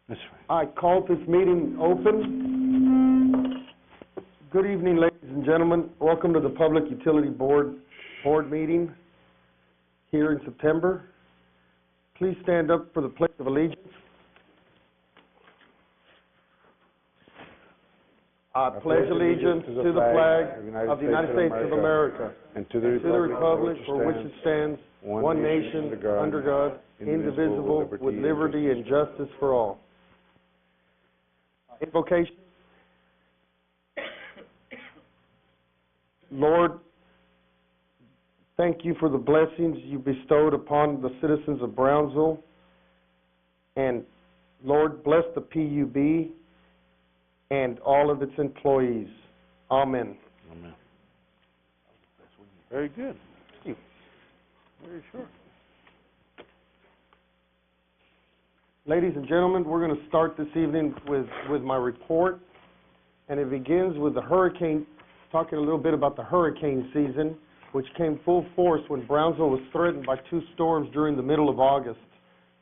That's right. I call this meeting open. Good evening, ladies and gentlemen. Welcome to the Public Utility Board meeting here in September. Please stand up for the Pledge of Allegiance. I pledge allegiance to the flag of the United States of America and to the republic for which it stands, one nation, under God, indivisible, with liberty and justice for all. Invocation. Lord, thank you for the blessings you bestowed upon the citizens of Brownsville. And Lord, bless the PUB and all of its employees. Amen. Amen. Very good. Thank you. Very short. Ladies and gentlemen, we're going to start this evening with my report, and it begins with the hurricane, talking a little bit about the hurricane season, which came full force when Brownsville was threatened by two storms during the middle of August.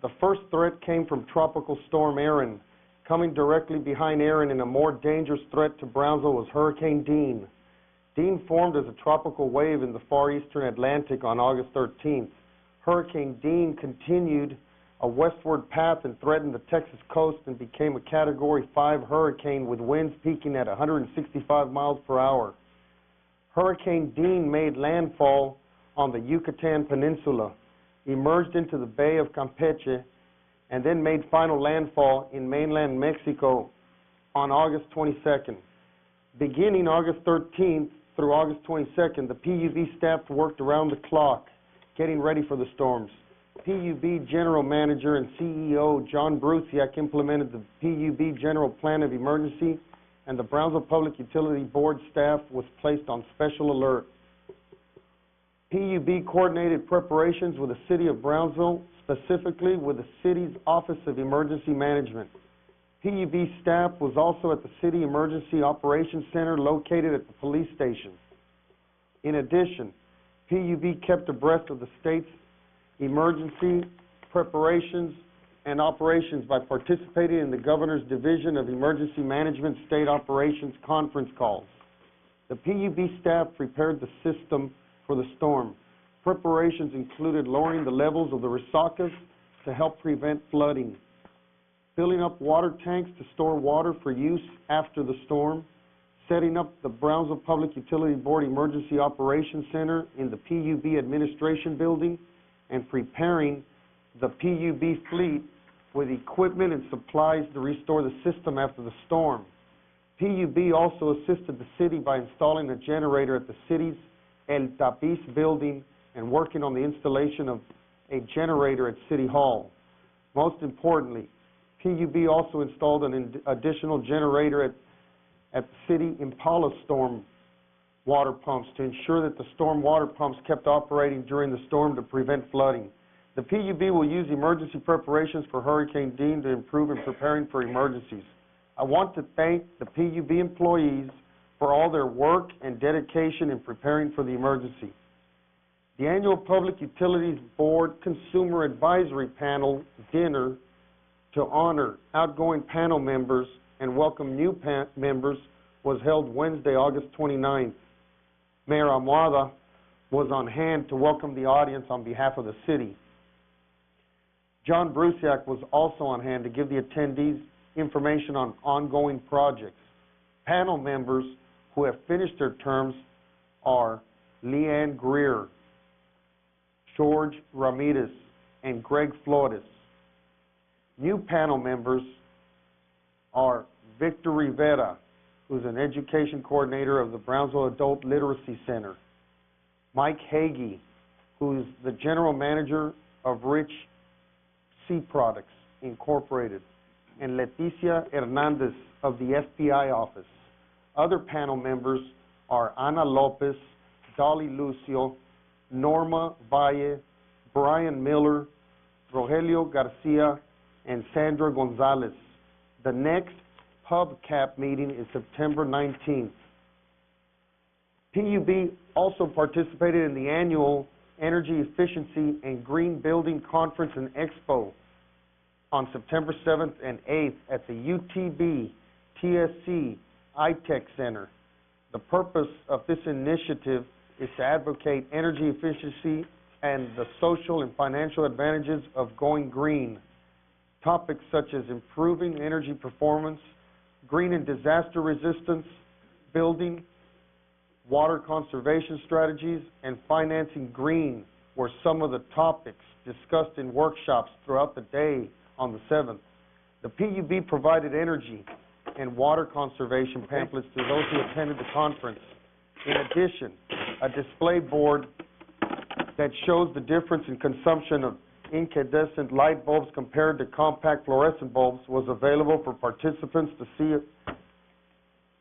The first threat came from Tropical Storm Erin. Coming directly behind Erin and a more dangerous threat to Brownsville was Hurricane Dean. Dean formed as a tropical wave in the far eastern Atlantic on August 13th. Hurricane Dean continued a westward path and threatened the Texas coast and became a Category 5 hurricane with winds peaking at 165 miles per hour. Hurricane Dean made landfall on the Yucatan Peninsula, emerged into the Bay of Campeche, and then made final landfall in mainland Mexico on August 22nd. Beginning August 13th through August 22nd, the PUB staff worked around the clock, getting ready for the storms. PUB General Manager and CEO John Brusiak implemented the PUB General Plan of Emergency, and the Brownsville Public Utility Board staff was placed on special alert. PUB coordinated preparations with the City of Brownsville, specifically with the city's Office of Emergency Management. PUB staff was also at the City Emergency Operations Center located at the police station. In addition, PUB kept abreast of the state's emergency preparations and operations by participating in the Governor's Division of Emergency Management State Operations conference calls. The PUB staff prepared the system for the storm. Preparations included lowering the levels of the resacas to help prevent flooding, filling up water tanks to store water for use after the storm, setting up the Brownsville Public Utility Board Emergency Operations Center in the PUB Administration Building, and preparing the PUB fleet with equipment and supplies to restore the system after the storm. PUB also assisted the city by installing a generator at the city's El Tapiz building and working on the installation of a generator at City Hall. Most importantly, PUB also installed an additional generator at the City Impala storm water pumps to ensure that the storm water pumps kept operating during the storm to prevent flooding. The PUB will use emergency preparations for Hurricane Dean to improve in preparing for emergencies. I want to thank the PUB employees for all their work and dedication in preparing for the emergency. The annual Public Utilities Board Consumer Advisory Panel dinner to honor outgoing panel members and welcome new members was held Wednesday, August 29th. Mayor Amada was on hand to welcome the audience on behalf of the city. John Brusiak was also on hand to give the attendees information on ongoing projects. Panel members who have finished their terms are Leanne Greer, George Ramirez, and Greg Flores. New panel members are Victor Rivera, who's an education coordinator of the Brownsville Adult Literacy Center, Mike Hagee, who's the general manager of Rich Sea Products Incorporated, and Leticia Hernandez of the FBI office. Other panel members are Ana Lopez, Dolly Lucio, Norma Valle, Brian Miller, Rogelio Garcia, and Sandra Gonzalez. The next Pub Cap meeting is September 19th. PUB also participated in the annual Energy Efficiency and Green Building Conference and Expo on September 7th and 8th at the UTB TSC iTech Center. The purpose of this initiative is to advocate energy efficiency and the social and financial advantages of going green. Topics such as improving energy performance, green and disaster resistance, building, water conservation strategies, and financing green were some of the topics discussed in workshops throughout the day on the 7th. The PUB provided energy and water conservation pamphlets to those who attended the conference. In addition, a display board that shows the difference in consumption of incandescent light bulbs compared to compact fluorescent bulbs was available for participants to see.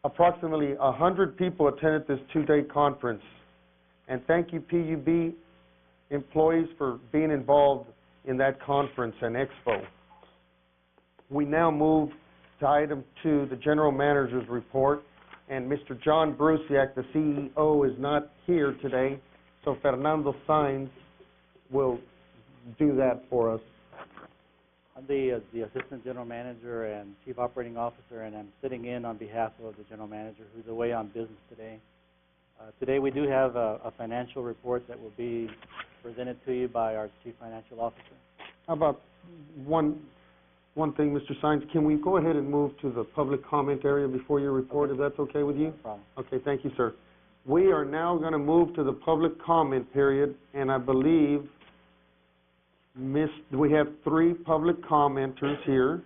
Approximately 100 people attended this two-day conference. And thank you, PUB employees, for being involved in that conference and expo. We now move to item 2, the General Manager's Report. And Mr. John Brusiak, the CEO, is not here today, so Fernando Sainz will do that for us. I'm the Assistant General Manager and Chief Operating Officer, and I'm sitting in on behalf of the General Manager, who's away on business today. Today we do have a financial report that will be presented to you by our Chief Financial Officer. How about one thing, Mr. Sainz? Can we go ahead and move to the public comment area before your report, if that's okay with you? No problem. Okay, thank you, sir. We are now going to move to the public comment period, and I believe we have 3 public commenters here.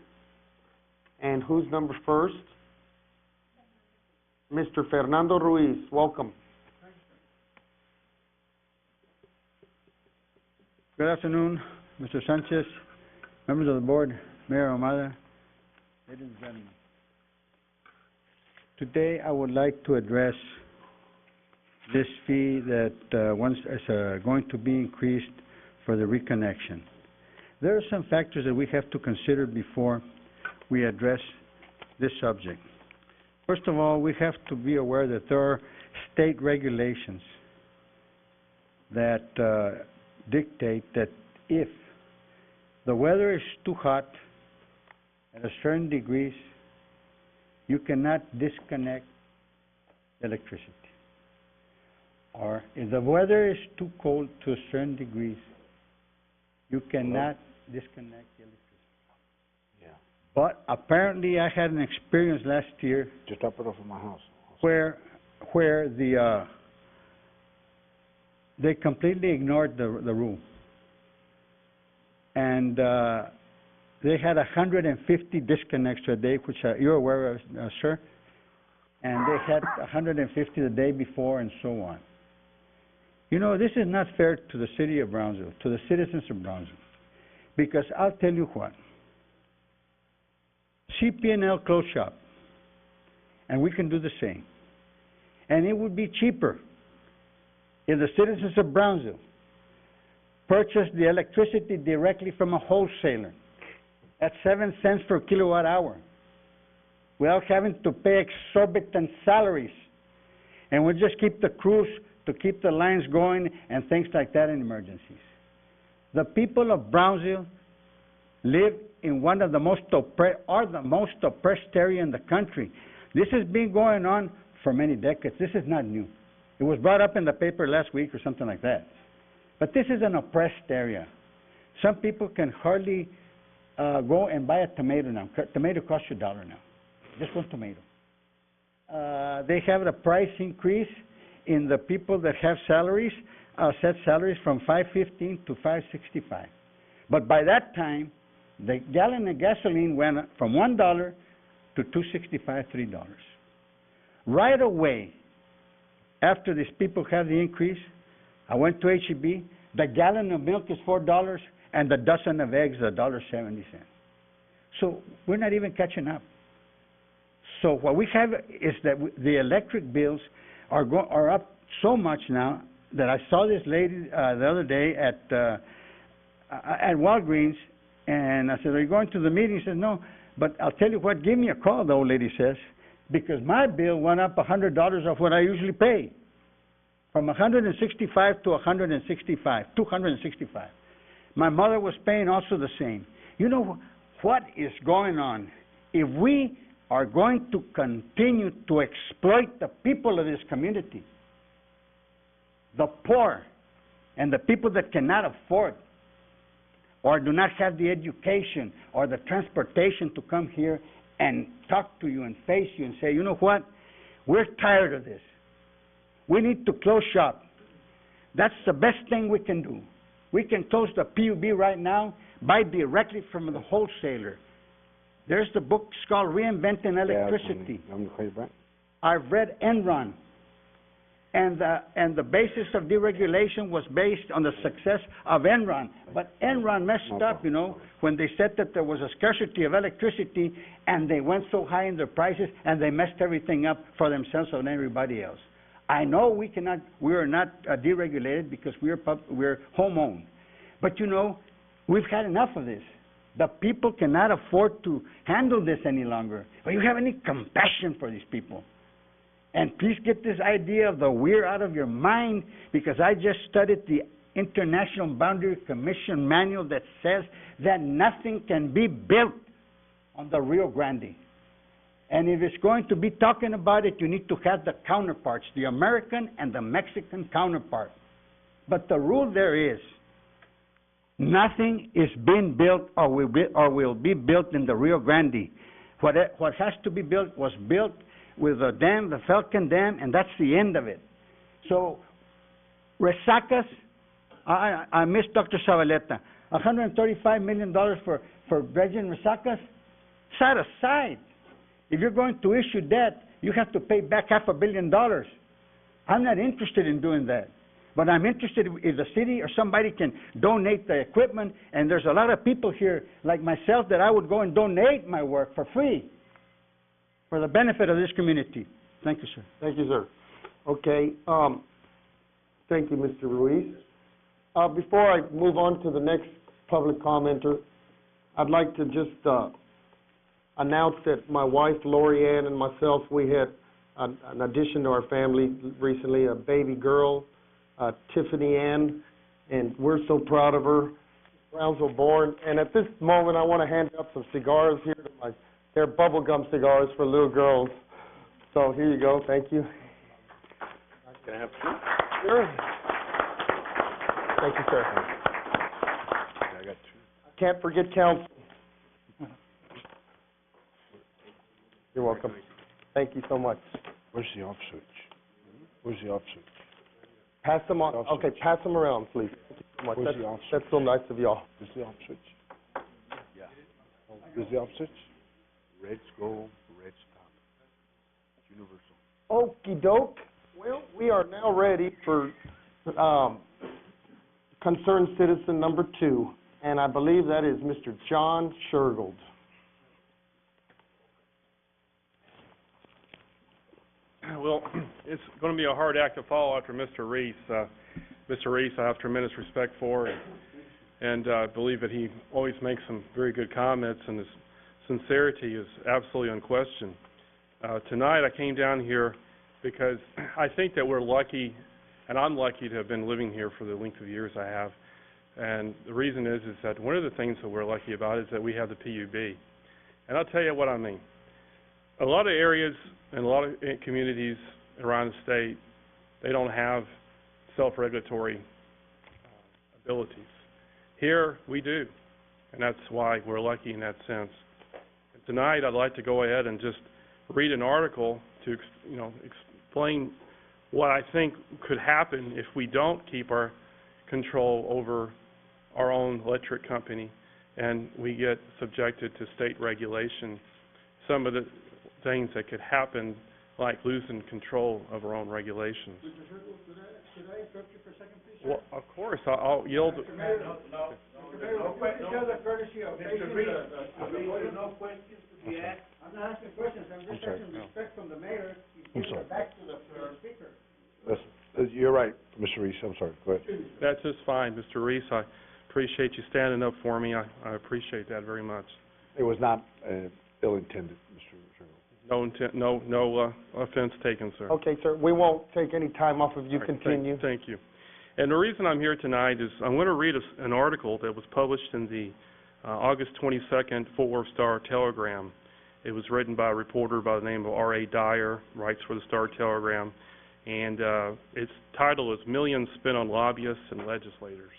And who's number first? Mr. Fernando Ruiz, welcome. Good afternoon, Mr. Sanchez, members of the board, Mayor Ahumada, ladies and gentlemen. Today I would like to address this fee that is going to be increased for the reconnection. There are some factors that we have to consider before we address this subject. First of all, we have to be aware that there are state regulations that dictate that if the weather is too hot at a certain degrees, you cannot disconnect electricity. Or if the weather is too cold to a certain degrees, you cannot disconnect the electricity. Yeah. But apparently I had an experience last year Just up it off of my house. where they completely ignored the rule. And they had 150 disconnects a day, which you're aware of, sir. And they had 150 the day before and so on. You know, this is not fair to the city of Brownsville, to the citizens of Brownsville. Because I'll tell you what, CP&L closed shop, and we can do the same. And it would be cheaper if the citizens of Brownsville purchased the electricity directly from a wholesaler at 7 cents per kilowatt hour without having to pay exorbitant salaries. And we'll just keep the crews to keep the lines going and things like that in emergencies. The people of Brownsville live in one of the most oppressed area in the country. This has been going on for many decades. This is not new. It was brought up in the paper last week or something like that. But this is an oppressed area. Some people can hardly go and buy a tomato now. Tomato costs you $1 now. Just one tomato. They have the price increase in the people that have salaries, set salaries from $5.15 to $5.65. But by that time, the gallon of gasoline went from $1 to $2.65, $3. Right away, after these people had the increase, I went to H-E-B. The gallon of milk is $4, and the dozen of eggs $1.70. So we're not even catching up. So what we have is that the electric bills are up so much now that I saw this lady the other day at Walgreens, and I said, "Are you going to the meeting?" She said, "No, but I'll tell you what, give me a call," the old lady says, "because my bill went up $100 of what I usually pay, from $165 to $265. My mother was paying also the same." You know, what is going on. If we are going to continue to exploit the people of this community, the poor and the people that cannot afford or do not have the education or the transportation to come here and talk to you and face you and say, you know what, we're tired of this. We need to close shop. That's the best thing we can do. We can close the PUB right now, buy directly from the wholesaler. There's the book, it's called Reinventing Electricity. I've read Enron. And the basis of deregulation was based on the success of Enron. But Enron messed up, you know, when they said that there was a scarcity of electricity and they went so high in their prices and they messed everything up for themselves and everybody else. I know we are not deregulated because we're home-owned. But, you know, we've had enough of this. The people cannot afford to handle this any longer. Do you have any compassion for these people? And please get this idea of the weir out of your mind, because I just studied the International Boundary Commission manual that says that nothing can be built on the Rio Grande. And if it's going to be talking about it, you need to have the counterparts, the American and the Mexican counterpart. But the rule there is, nothing is being built or will be built in the Rio Grande. What has to be built was built with the dam, the Falcon Dam, and that's the end of it. So, Resacas, I miss Dr. Zavaleta. $135 million for dredging Resacas? Set aside. If you're going to issue debt, you have to pay back $500 million. I'm not interested in doing that. But I'm interested if the city or somebody can donate the equipment, and there's a lot of people here like myself that I would go and donate my work for free for the benefit of this community. Thank you, sir. Thank you, sir. Okay, thank you, Mr. Ruiz. Before I move on to the next public commenter, I'd like to just announce that my wife, Lori Ann, and myself, we had an addition to our family recently, a baby girl, Tiffany Ann, and we're so proud of her. Brownsville born. And at this moment, I want to hand out some cigars here to my. They're bubblegum cigars for little girls. So here you go. Thank you. Can I have two? Sure. Thank you, sir. I got two. I can't forget council. You're welcome. Thank you so much. Where's the off switch? Where's the off switch? Pass them on. Off Okay, switch. pass them around, please. Thank you so much. Where's the off That's so nice of y'all. Where's the off switch? Yeah. Where's the off switch? Reds go, red stop. It's universal. Okie doke. Well, we are now ready for concerned citizen number 2, and I believe that is Mr. John Shergold. Well, it's going to be a hard act to follow after Mr. Reese. Mr. Reese, I have tremendous respect for, and believe that he always makes some very good comments, and his sincerity is absolutely unquestioned. Tonight I came down here because I think that we're lucky, and I'm lucky to have been living here for the length of years I have. And the reason is that one of the things that we're lucky about is that we have the PUB. And I'll tell you what I mean. A lot of areas and a lot of communities around the state, they don't have self-regulatory abilities. Here we do, and that's why we're lucky in that sense. And tonight I'd like to go ahead and just read an article to explain what I think could happen if we don't keep our control over our own electric company and we get subjected to state regulation. Some of the things that could happen, like losing control of our own regulations. Mr. Shergold, could I interrupt you for a second, please? Well, of course, I'll yield. Mr. Mayor, show the courtesy of Mr. Reese. No questions to be asked. I'm not asking questions, I'm just asking respect from the mayor. I'm sorry. Back to the speaker. You're right, Mr. Reese. I'm sorry. Go ahead. That's just fine, Mr. Reese. I appreciate you standing up for me. I appreciate that very much. It was not ill-intended, Mr. Shergold. No offense taken, sir. Okay, sir, we won't take any time off of you. All right, Continue. Thank you. And the reason I'm here tonight is I'm going to read an article that was published in the August 22nd, Fort Worth Star-Telegram. It was written by a reporter by the name of R.A. Dyer, writes for the Star-Telegram, and its title is Millions Spent on Lobbyists and Legislators.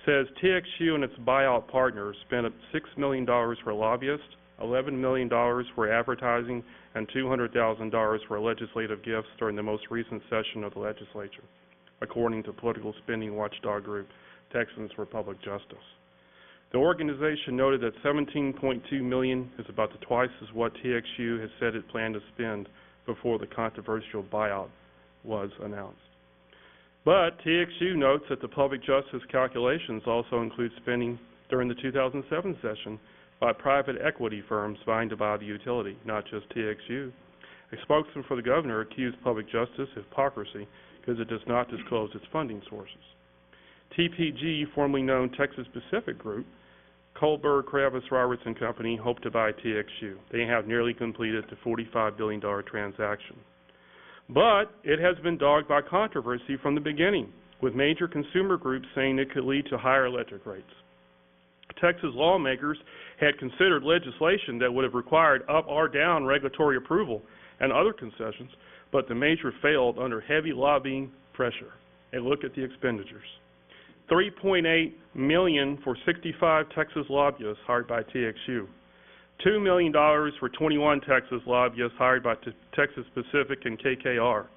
It says TXU and its buyout partners spent $6 million for lobbyists, $11 million for advertising, and $200,000 for legislative gifts during the most recent session of the legislature, according to political spending watchdog group Texans for Public Justice. The organization noted that $17.2 million is about twice as what TXU has said it planned to spend before the controversial buyout was announced. But TXU notes that the public justice calculations also include spending during the 2007 session by private equity firms vying to buy the utility, not just TXU. A spokesman for the governor accused public justice of hypocrisy because it does not disclose its funding sources. TPG, formerly known Texas Pacific Group, Kohlberg, Kravis, Roberts & Company, hope to buy TXU. They have nearly completed the $45 billion transaction. But it has been dogged by controversy from the beginning, with major consumer groups saying it could lead to higher electric rates. Texas lawmakers had considered legislation that would have required up or down regulatory approval and other concessions, but the measure failed under heavy lobbying pressure. And look at the expenditures. $3.8 million for 65 Texas lobbyists hired by TXU. $2 million for 21 Texas lobbyists hired by Texas Pacific and KKR.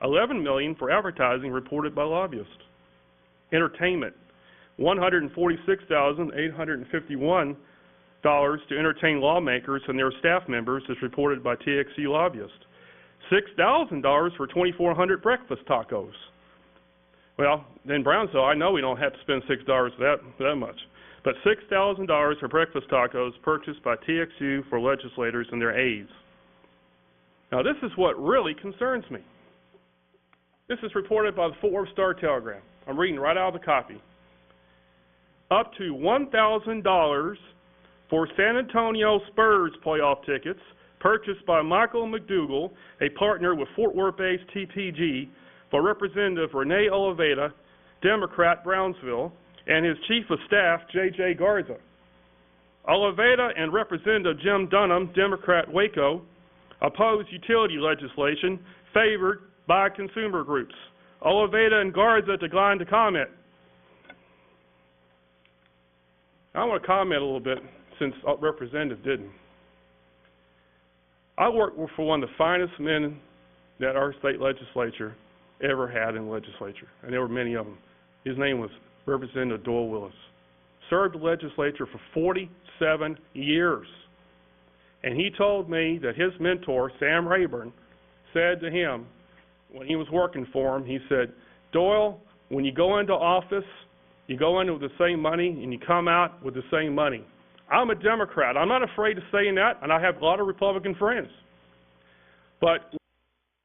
$11 million for advertising reported by lobbyists. Entertainment, $146,851 to entertain lawmakers and their staff members as reported by TXU lobbyists. $6,000 for 2,400 breakfast tacos. Well, in Brownsville, I know we don't have to spend $6 that much. But $6,000 for breakfast tacos purchased by TXU for legislators and their aides. Now, this is what really concerns me. This is reported by the Fort Worth Star-Telegram. I'm reading right out of the copy. Up to $1,000 for San Antonio Spurs playoff tickets purchased by Michael McDougal, a partner with Fort Worth-based TPG, for Representative Rene Oliveda, Democrat, Brownsville, and his Chief of Staff, J.J. Garza. Oliveda and Representative Jim Dunham, Democrat, Waco, opposed utility legislation favored by consumer groups. Oliveda and Garza declined to comment. I want to comment a little bit since Representative didn't. I worked for one of the finest men that our state legislature ever had in the legislature, and there were many of them. His name was Representative Doyle Willis. Served the legislature for 47 years. And he told me that his mentor, Sam Rayburn, said to him when he was working for him, he said, Doyle, when you go into office, you go in with the same money and you come out with the same money. I'm a Democrat. I'm not afraid of saying that, and I have a lot of Republican friends. But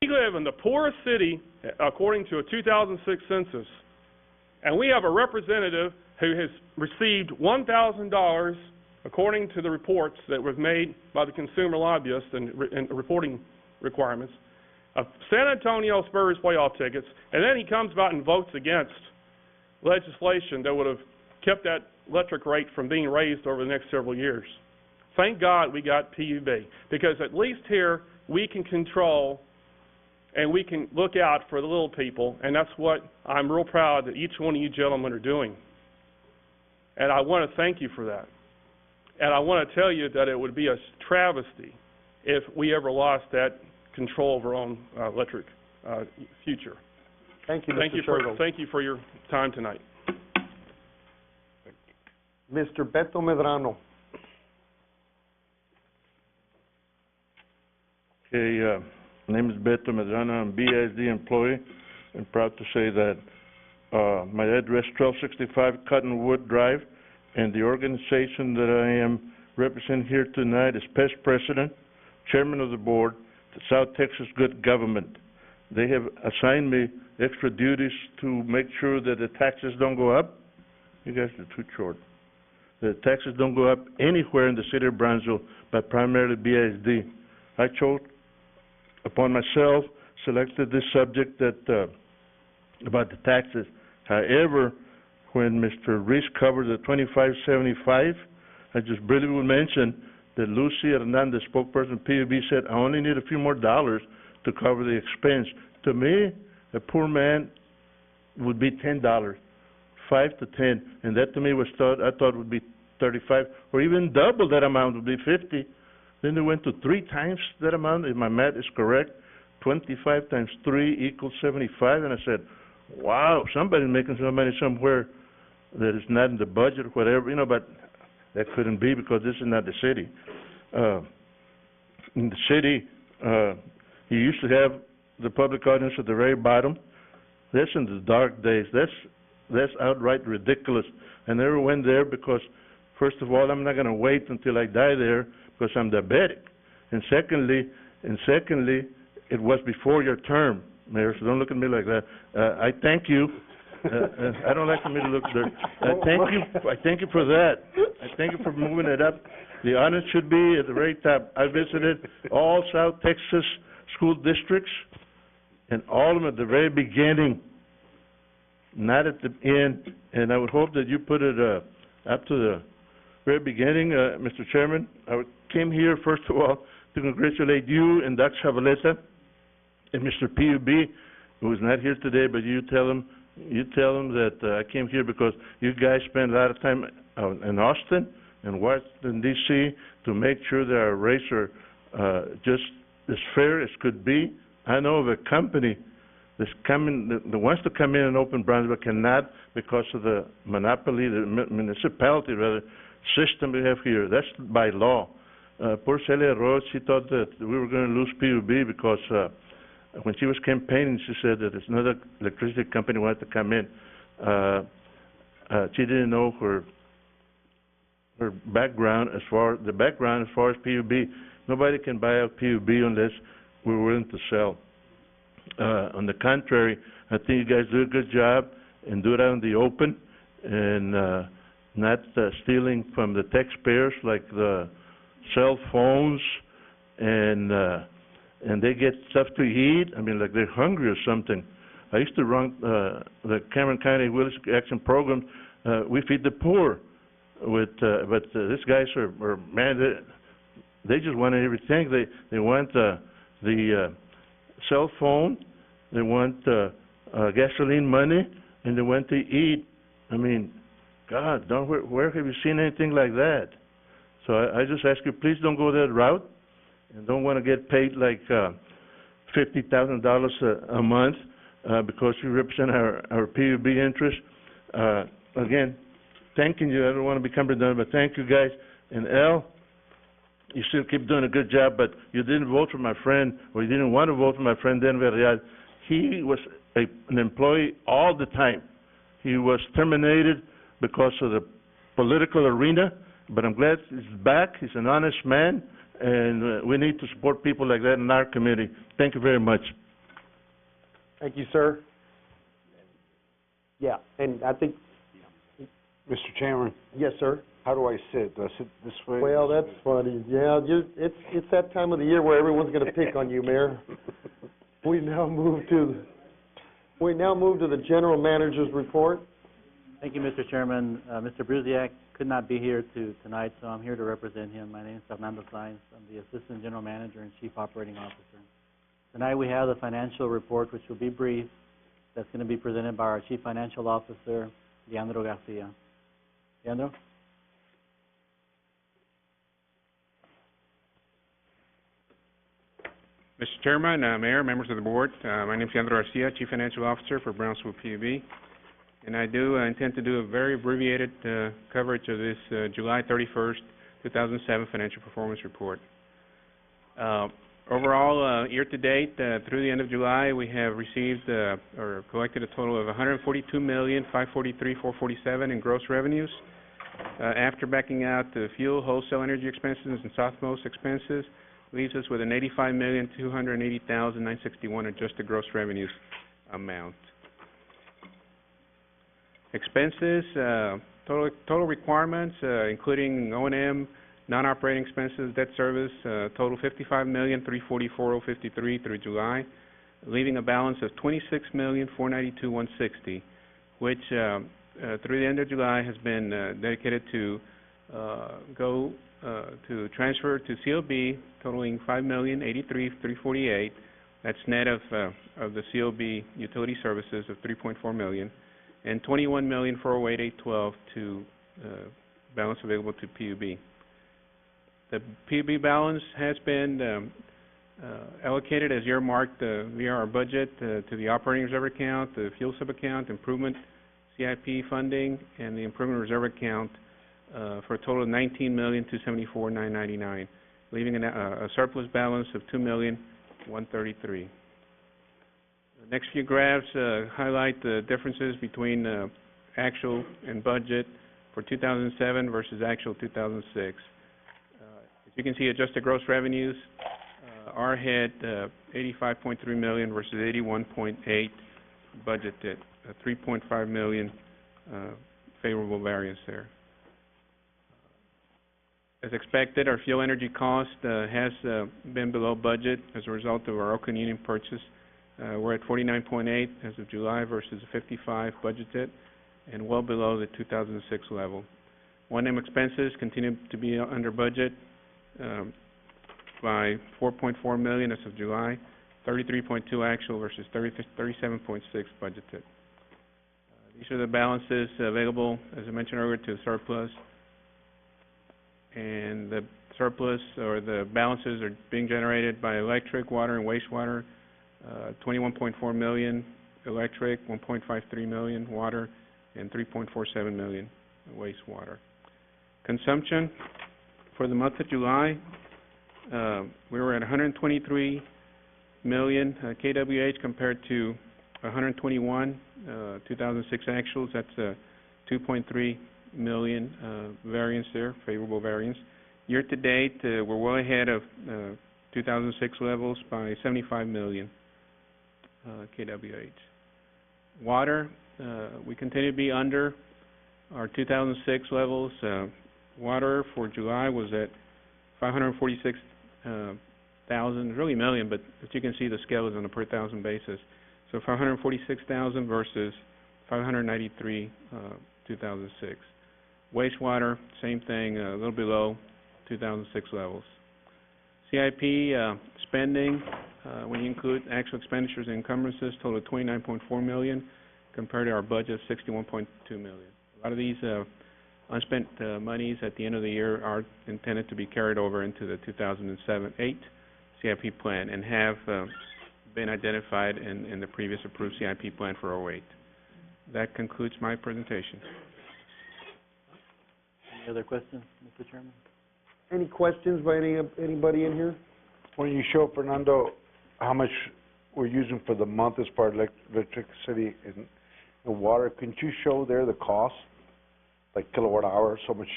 we live in the poorest city, according to a 2006 census, and we have a representative who has received $1,000, according to the reports that were made by the consumer lobbyists and reporting requirements, of San Antonio Spurs playoff tickets, and then he comes out and votes against legislation that would have kept that electric rate from being raised over the next several years. Thank God we got PUB, because at least here we can control and we can look out for the little people, and that's what I'm real proud that each one of you gentlemen are doing. And I want to thank you for that. And I want to tell you that it would be a travesty if we ever lost that control of our own electric future. Thank you, Mr. Shergold. Thank you for your time tonight. Mr. Beto Medrano. Okay, my name is Beto Medrano. I'm a BISD employee, and proud to say that my address 1265 Cottonwood Drive, and the organization that I am representing here tonight is PES President, Chairman of the Board, the South Texas Good Government. They have assigned me extra duties to make sure that the taxes don't go up. You guys are too short. The taxes don't go up anywhere in the city of Brownsville, but primarily BISD. I chose upon myself, selected this subject that about the taxes. However, when Mr. Reese covered the 2575, I just briefly would mention that Lucy Hernandez, spokesperson PUB, said, I only need a few more dollars to cover the expense. To me, a poor man would be $10, 5 to 10, and that to me I thought would be 35, or even double that amount would be 50. Then they went to 3 times that amount, if my math is correct. 25 times 3 equals 75, and I said, wow, somebody's making some money somewhere that is not in the budget or whatever, but that couldn't be because this is not the city. In the city, you used to have the public audience at the very bottom. That's in the dark days. That's outright ridiculous. I never went there because, first of all, I'm not going to wait until I die there because I'm diabetic. And secondly, it was before your term, Mayor, so don't look at me like that. I thank you. I don't like for me to look there. I thank you for that. I thank you for moving it up. The honors should be at the very top. I visited all South Texas school districts, and all of them at the very beginning, not at the end. And I would hope that you put it up to the very beginning, Mr. Chairman. I came here, first of all, to congratulate you and Doc Chavaleta and Mr. PUB, who is not here today, but you tell him that I came here because you guys spend a lot of time in Austin and Washington, D.C. to make sure that our rates are just as fair as could be. I know of a company that's coming, that wants to come in and open Brownsville, cannot because of the monopoly, the municipality, rather, system we have here. That's by law. Poor Celia Rhodes, she thought that we were going to lose PUB because when she was campaigning, she said that another electricity company wanted to come in. She didn't know her background as far as PUB. Nobody can buy out PUB unless we're willing to sell. On the contrary, I think you guys do a good job and do it out in the open and not stealing from the taxpayers like the cell phones and they get stuff to eat. I mean, like they're hungry or something. I used to run the Cameron County Willis Action Program. We feed the poor. But these guys are man. They just want everything. They want the cell phone. They want gasoline money, and they want to eat. I mean, God, where have you seen anything like that? So I just ask you, please don't go that route, and don't want to get paid like $50,000 a month because you represent our PUB interest. Again, thanking you. I don't want to become redundant, but thank you guys. And Al, you still keep doing a good job, but you didn't vote for my friend, or you didn't want to vote for my friend Dan Verreal. He was an employee all the time. He was terminated because of the political arena, but I'm glad he's back. He's an honest man, and we need to support people like that in our community. Thank you very much. Thank you, sir. Yeah, and I think, Mr. Chairman, yes, sir. how do I sit? Do I sit this way? Well, that's funny. Yeah, it's that time of the year where everyone's going to pick on you, Mayor. We now move to the general manager's report. Thank you, Mr. Chairman. Mr. Brusiak could not be here tonight, so I'm here to represent him. My name is Fernando Sainz. I'm the Assistant General Manager and Chief Operating Officer. Tonight we have the financial report, which will be brief. That's going to be presented by our Chief Financial Officer, Leandro Garcia. Leandro? Mr. Chairman, Mayor, members of the board, my name is Leandro Garcia, Chief Financial Officer for Brownsville PUB, and I do intend to do a very abbreviated coverage of this July 31st, 2007 financial performance report. Overall, year-to-date, through the end of July, we have received or collected a total of $142,543,447 in gross revenues. After backing out the fuel, wholesale energy expenses, and softmost expenses, leaves us with an $85,280,961 adjusted gross revenues amount. Expenses, total requirements, including O&M, non-operating expenses, debt service, total $55,344,053 through July, leaving a balance of $26,492,160, which through the end of July has been dedicated to to transfer to COB totaling $5,083,348. That's net of the COB utility services of $3.4 million, and $21,408,812 to balance available to PUB. The PUB balance has been allocated as earmarked via our budget to the operating reserve account, the fuel sub-account, improvement CIP funding, and the improvement reserve account for a total of $19,274,999, leaving a surplus balance of $2,133,000. The next few graphs highlight the differences between actual and budget for 2007 versus actual 2006. As you can see, adjusted gross revenues are hit $85.3 million versus $81.8 budgeted, a $3.5 million favorable variance there. As expected, our fuel energy cost has been below budget as a result of our Oakland Union purchase. We're at 49.8 as of July versus 55 budgeted, and well below the 2006 level. O&M expenses continue to be under budget by $4.4 million as of July, 33.2 actual versus 37.6 budgeted. These are the balances available, as I mentioned earlier, to surplus, and the surplus or the balances are being generated by electric, water, and wastewater. 21.4 million electric, 1.53 million water, and 3.47 million wastewater. Consumption for the month of July, we were at 123 million kWh compared to 121 2006 actuals. That's a 2.3 million variance there, favorable variance. Year to date, we're well ahead of 2006 levels by 75 million kWh. Water, we continue to be under our 2006 levels. Water for July was at 546,000, really million, but as you can see, the scale is on a per thousand basis. So 546,000 versus 593 2006. Wastewater, same thing, a little below 2006 levels. CIP spending, when you include actual expenditures and encumbrances, total of $29.4 million compared to our budget of $61.2 million. A lot of these unspent monies at the end of the year are intended to be carried over into the 2007-8 CIP plan and have been identified in the previous approved CIP plan for 08. That concludes my presentation. Any other questions, Mr. Chairman? Any questions by anybody in here? When you show, Fernando, how much we're using for the month as far as electricity and water, couldn't you show there the cost? Like kilowatt hour, so much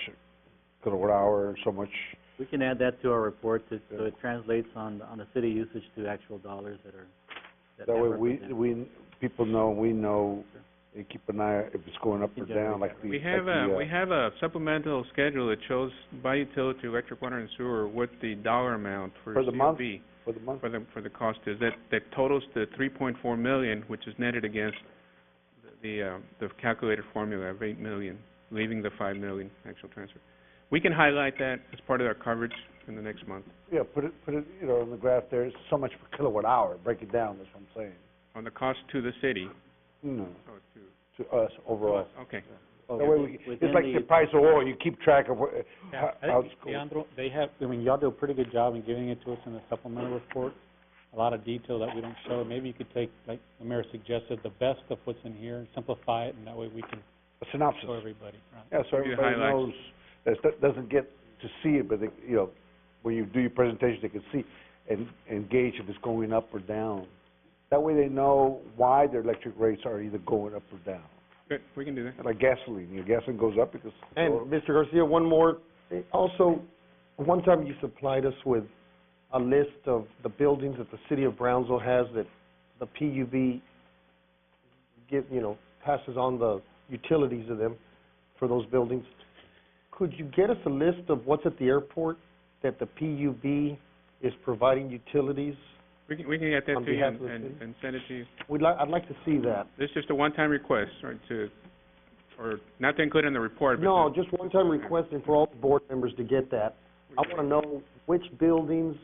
kilowatt hour, so much. We can add that to our report so it translates on the city usage to actual dollars that are. That way people know, we know, and keep an eye if it's going up or down. Like we have a supplemental schedule that shows by utility, electric, water, and sewer what the dollar amount for the month. For the month. For the cost is that totals the $3.4 million, which is netted against the calculated formula of $8 million, leaving the $5 million actual transfer. We can highlight that as part of our coverage in the next month. Yeah, put it, on the graph there. It's so much per kilowatt hour. Break it down. That's what I'm saying. On the cost to the city. No. Oh, to us overall. Oh, okay. That way it's like the price of oil. You keep track of how it's going. Leandro, y'all do a pretty good job in giving it to us in the supplemental report. A lot of detail that we don't show. Maybe you could take, like the mayor suggested, the best of what's in here, simplify it, and that way we can a synopsis. show everybody. Right? Yeah, so everybody knows that doesn't get to see it, but they, when you do your presentation, they can see and gauge if it's going up or down. That way they know why their electric rates are either going up or down. Good, we can do that. Like gasoline. Gasoline goes up because... And, Mr. Garcia, one more. Also, one time you supplied us with a list of the buildings that the city of Brownsville has that the PUB passes on the utilities of them for those buildings. Could you get us a list of what's at the airport that the PUB is providing utilities? We can get that to you and send it to you. I'd like to see that. This is just a one-time request, right, or not to include in the report, but No, just one time requesting for all the board members to get that. I want to know which buildings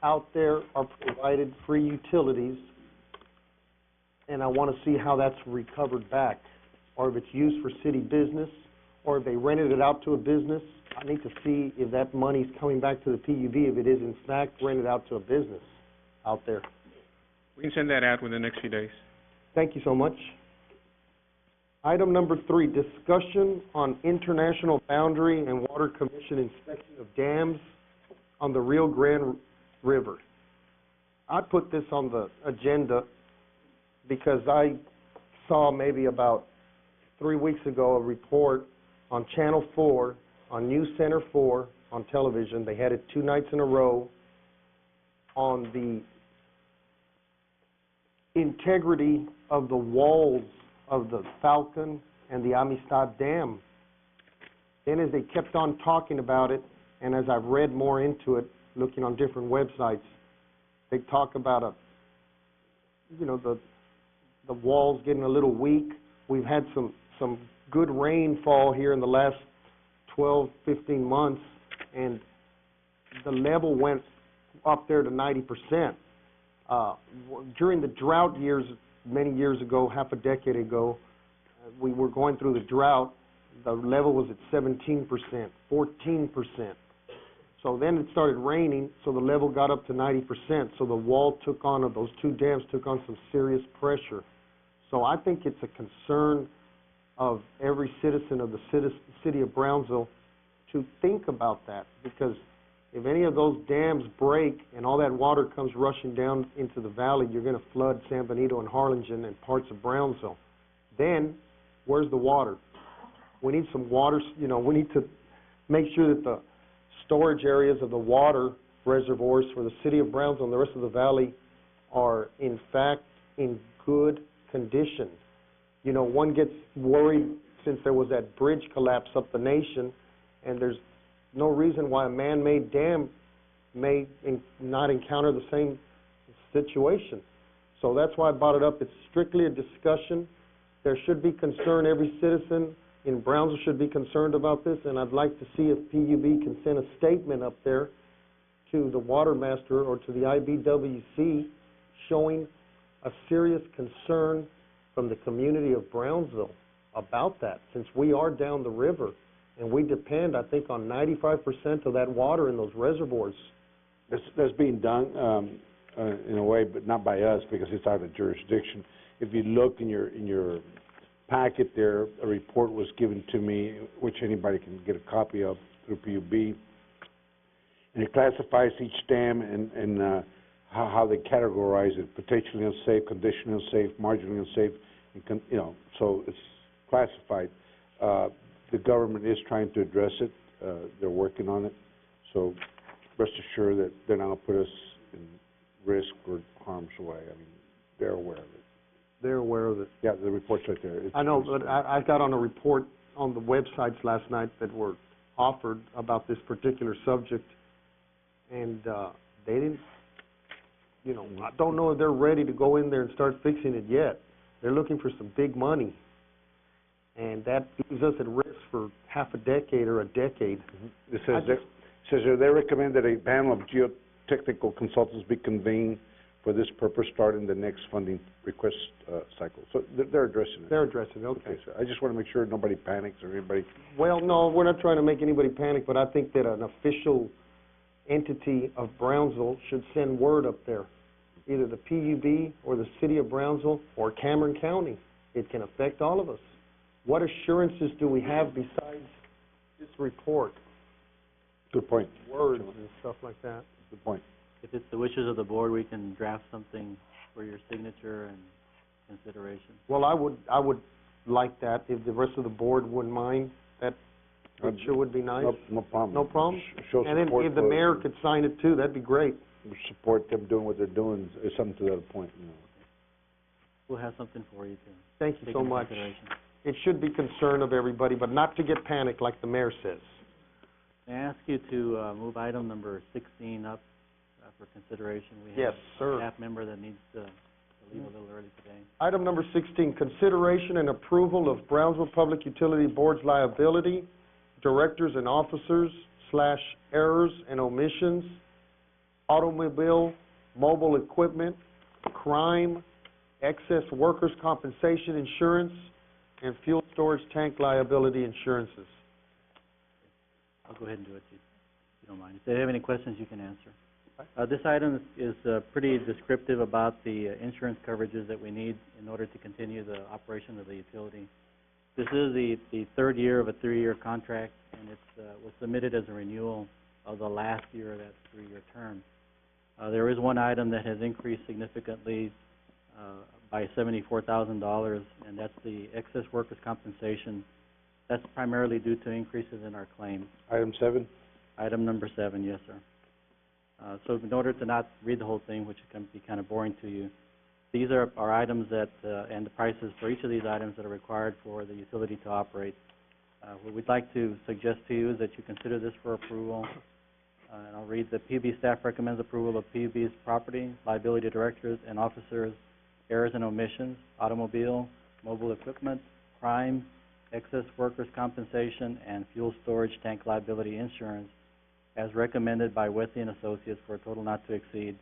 out there are provided free utilities, and I want to see how that's recovered back, or if it's used for city business, or if they rented it out to a business. I need to see if that money's coming back to the PUB, if it is in fact rented out to a business out there. we can send that out within the next few days. Thank you so much. Item number 3, discussion on International Boundary and Water Commission inspection of dams on the Rio Grande River. I put this on the agenda because I saw maybe about 3 weeks ago a report on Channel 4, on News Center 4 on television. They had it 2 nights in a row on the integrity of the walls of the Falcon and the Amistad Dam. Then as they kept on talking about it, and as I've read more into it, looking on different websites, they talk about the walls getting a little weak. We've had some good rainfall here in the last 12, 15 months, and the level went up there to 90%. During the drought years, many years ago, half a decade ago, we were going through the drought. The level was at 17%, 14%. So then it started raining, so the level got up to 90%. So the wall took on, of those 2 dams, took on some serious pressure. So I think it's a concern of every citizen of the city of Brownsville to think about that, because if any of those dams break and all that water comes rushing down into the valley, you're going to flood San Benito and Harlingen and parts of Brownsville. Then, where's the water? We need some water, we need to make sure that the storage areas of the water reservoirs for the city of Brownsville and the rest of the valley are, in fact, in good condition. One gets worried since there was that bridge collapse up the nation, and there's no reason why a man-made dam may not encounter the same situation. So that's why I brought it up. It's strictly a discussion. There should be concern. Every citizen in Brownsville should be concerned about this, and I'd like to see if PUB can send a statement up there to the water master or to the IBWC showing a serious concern from the community of Brownsville about that, since we are down the river. And we depend, I think, on 95% of that water in those reservoirs. That's being done in a way, but not by us because it's out of jurisdiction. If you look in your packet there, a report was given to me, which anybody can get a copy of through PUB, and it classifies each dam and how they categorize it: potentially unsafe, conditionally unsafe, marginally unsafe, and so it's classified. The government is trying to address it. They're working on it. So rest assured that they're not going to put us in risk or harm's way. I mean, they're aware of it. They're aware of it. Yeah, the report's right there. I know, but I got on a report on the websites last night that were offered about this particular subject, and they didn't, I don't know if they're ready to go in there and start fixing it yet. They're looking for some big money. And that leaves us at risk for half a decade or a decade. Mm-hmm. It says they recommend that a panel of geotechnical consultants be convened for this purpose starting the next funding request cycle. So they're addressing it. They're addressing it, okay. So I just want to make sure nobody panics or anybody... Well, no, we're not trying to make anybody panic, but I think that an official entity of Brownsville should send word up there, either the PUB or the city of Brownsville or Cameron County. It can affect all of us. What assurances do we have besides this report? Good point. Words and stuff like that. Good point. If it's the wishes of the board, we can draft something for your signature and consideration. Well, I would like that if the rest of the board wouldn't mind. That sure would be nice. No problem. No problem? Show And then support if the for mayor could sign it too, that'd be great. support them doing what they're doing is something to that point. We'll have something for you to Thank you take so into much. consideration. It should be concern of everybody, but not to get panicked like the mayor says. May I ask you to move item number 16 up for consideration? We Yes, have sir. a staff member that needs to leave a little early today. Item number 16, consideration and approval of Brownsville Public Utility Board's liability, directors and officers / errors and omissions, automobile, mobile equipment, crime, excess workers' compensation insurance, and fuel storage tank liability insurances. I'll go ahead and do it, Chief, if you don't mind. If they have any questions, you can answer. This item is pretty descriptive about the insurance coverages that we need in order to continue the operation of the utility. This is the third year of a 3-year contract, and it was submitted as a renewal of the last year of that 3-year term. There is one item that has increased significantly by $74,000, and that's the excess workers' compensation. That's primarily due to increases in our claims. Item 7? Item number 7, yes, sir. So in order to not read the whole thing, which can be kind of boring to you, these are items that, and the prices for each of these items that are required for the utility to operate. What we'd like to suggest to you is that you consider this for approval. And I'll read: the PUB staff recommends approval of PUB's property, liability directors and officers, errors and omissions, automobile, mobile equipment, crime, excess workers' compensation, and fuel storage tank liability insurance, as recommended by Wethy and Associates, for a total not to exceed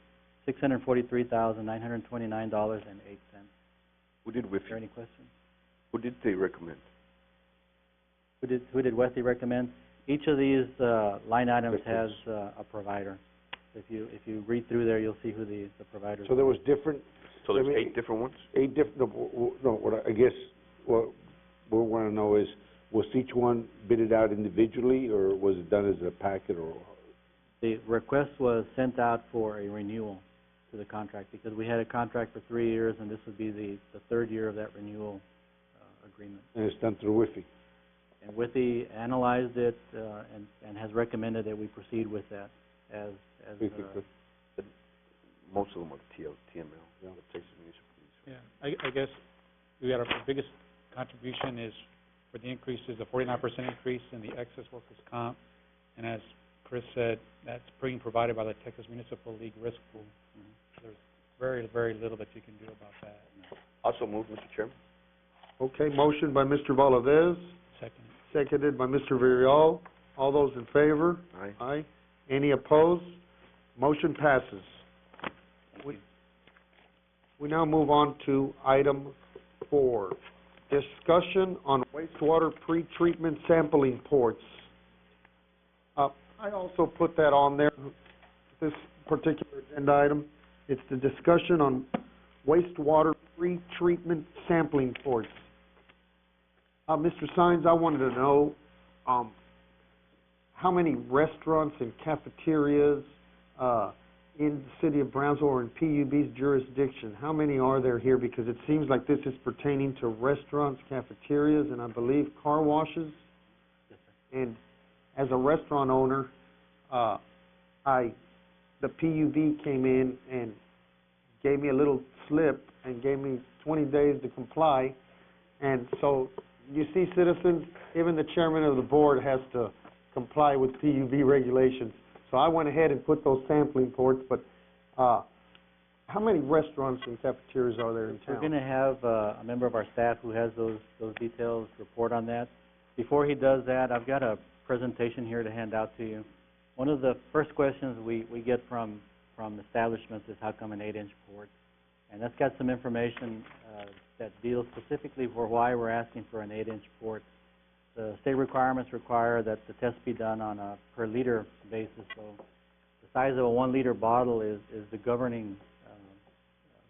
$643,929.08. Who did Is there any questions? Who did they recommend? Who did Wethy recommend? Each of these line items has a provider. If you read through there, you'll see who the providers are. So there was different... So there's I mean, 8 different ones? 8 different... No, what I guess what we want to know is, was each one bidded out individually, or was it done as a packet, or... The request was sent out for a renewal to the contract, because we had a contract for 3 years, and this would be the 3rd year of that renewal agreement. And it's done through Wi-Fi? And Wethy analyzed it and has recommended that we proceed with that as Most of them are TML, the Texas Municipal Police. Yeah, I guess we got our biggest contribution is for the increase is the 49% increase in the excess workers' comp, and as Chris said, that's being provided by the Texas Municipal League Risk Pool. There's very, very little that you can do about that. Also moved, Mr. Chairman. Okay, motion by Mr. Valadez, Second. seconded by Mr. Villarreal. All those in favor? Aye. Aye. Any opposed? Motion passes. We now move on to item 4, discussion on wastewater pretreatment sampling ports. I also put that on there, this particular agenda item. It's the discussion on wastewater pretreatment sampling ports. Mr. Sines, I wanted to know how many restaurants and cafeterias in the city of Brownsville or in PUB's jurisdiction, how many are there here? Because it seems like this is pertaining to restaurants, cafeterias, and I believe car washes. Yes, sir. And as a restaurant owner, the PUB came in and gave me a little slip and gave me 20 days to comply. And so, you see, citizens, even the chairman of the board has to comply with PUB regulations. So I went ahead and put those sampling ports, but how many restaurants and cafeterias are there in town? We're going to have a member of our staff who has those details report on that. Before he does that, I've got a presentation here to hand out to you. One of the first questions we get from establishments is, how come an 8-inch port? And that's got some information that deals specifically for why we're asking for an 8-inch port. The state requirements require that the test be done on a per liter basis. So the size of a 1-liter bottle is the governing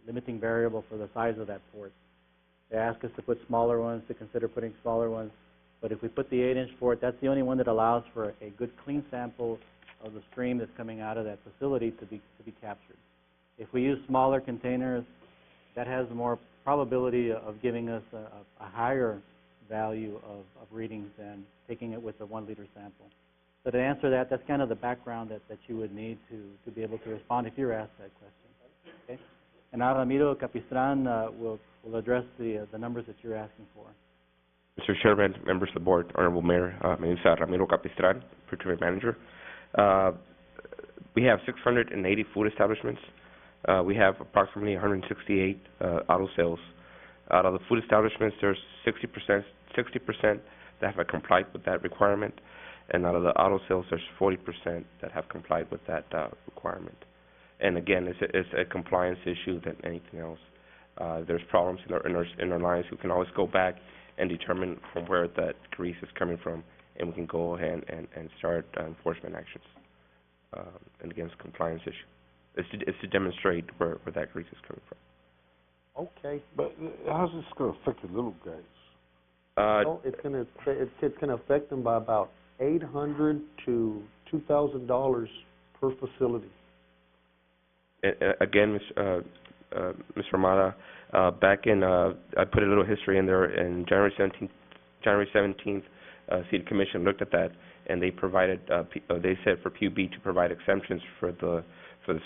limiting variable for the size of that port. They ask us to put smaller ones, to consider putting smaller ones. But if we put the 8-inch port, that's the only one that allows for a good clean sample of the stream that's coming out of that facility to be captured. If we use smaller containers, that has more probability of giving us a higher value of readings than taking it with a 1-liter sample. So to answer that, that's kind of the background that you would need to be able to respond if you're asked that question. Okay? And now Ramiro Capistran will address the numbers that you're asking for. Mr. Chairman, members of the board, Honorable Mayor, my name is Ramiro Capistran, Procurement Manager. We have 680 food establishments We have approximately 168 auto sales. Out of the food establishments, there's 60% that have complied with that requirement, and out of the auto sales, there's 40% that have complied with that requirement. And again, it's a compliance issue than anything else. There's problems in our lines. We can always go back and determine from where that grease is coming from, and we can go ahead and start enforcement actions. And again, it's a compliance issue. It's to demonstrate where that grease is coming from. Okay. But how's this gonna affect the little guys? Well, it's gonna affect them by about $800 to $2,000 per facility. Again, Mr. Ramada, back in, I put a little history in there, in January 17th, City Commission looked at that, and they provided, they said for PUB to provide exemptions for the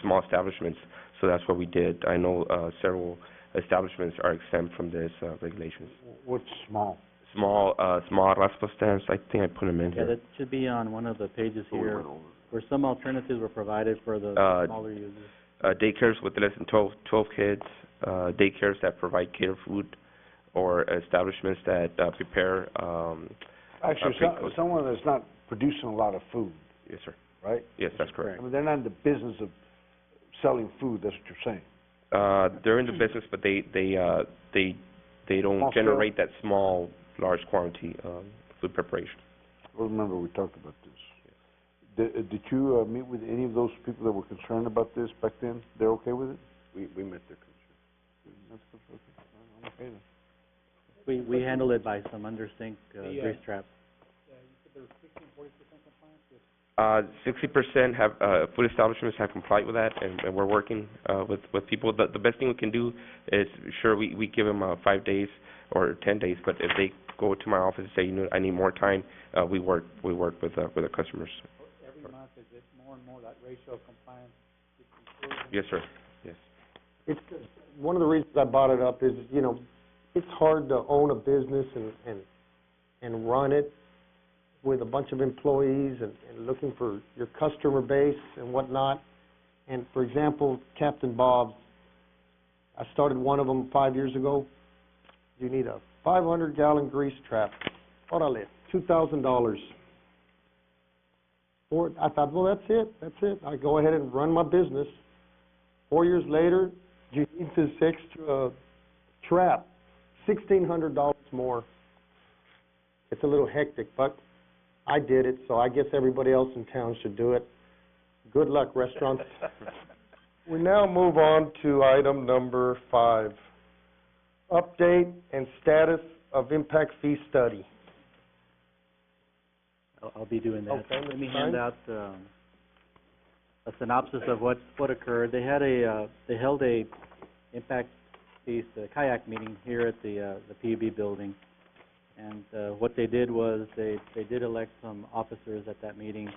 small establishments, so that's what we did. I know several establishments are exempt from this regulations. What's small? Small raspa stands, I think I put them in Yeah, here. that should be on one of the pages here, where some alternatives were provided for the smaller users. Daycares with less than 12 kids, daycares that provide catered food, or establishments that prepare. Actually, someone that's not producing a lot of food, Yes, sir. right? Yes, that's correct. I mean, they're not in the business of selling food, that's what you're saying. They're in the business, but they don't Small generate that small, large quantity of food preparation. I remember we talked about this. Did you meet with any of those people that were concerned about this back then? They're okay with it? We met their concern. That's okay then. We handle it by some undersink grease trap. Yeah, you said there was 60% and 40% compliance with? 60% have, food establishments have complied with that, and we're working with people. The best thing we can do is, sure, we give them 5 days or 10 days, but if they go to my office and say, you know, I need more time, we work with the customers. Every month, is it more and more that ratio of compliance is improving? Yes, sir. Yes. It's one of the reasons I brought it up is, you know, it's hard to own a business and run it with a bunch of employees and looking for your customer base and whatnot. And for example, Captain Bob's, I started one of them 5 years ago. You need a 500-gallon grease trap. Orale, $2,000. I thought, well, that's it. I go ahead and run my business. 4 years later, you need this extra trap, $1,600 more. It's a little hectic, but I did it, so I guess everybody else in town should do it. Good luck, restaurants. We now move on to item number 5, update and status of impact fee study. I'll be doing that. Okay, Let me Mr. hand out a synopsis of what occurred. They held a impact feast kayak meeting here at the PUB building, and what they did was they did elect some officers at that meeting.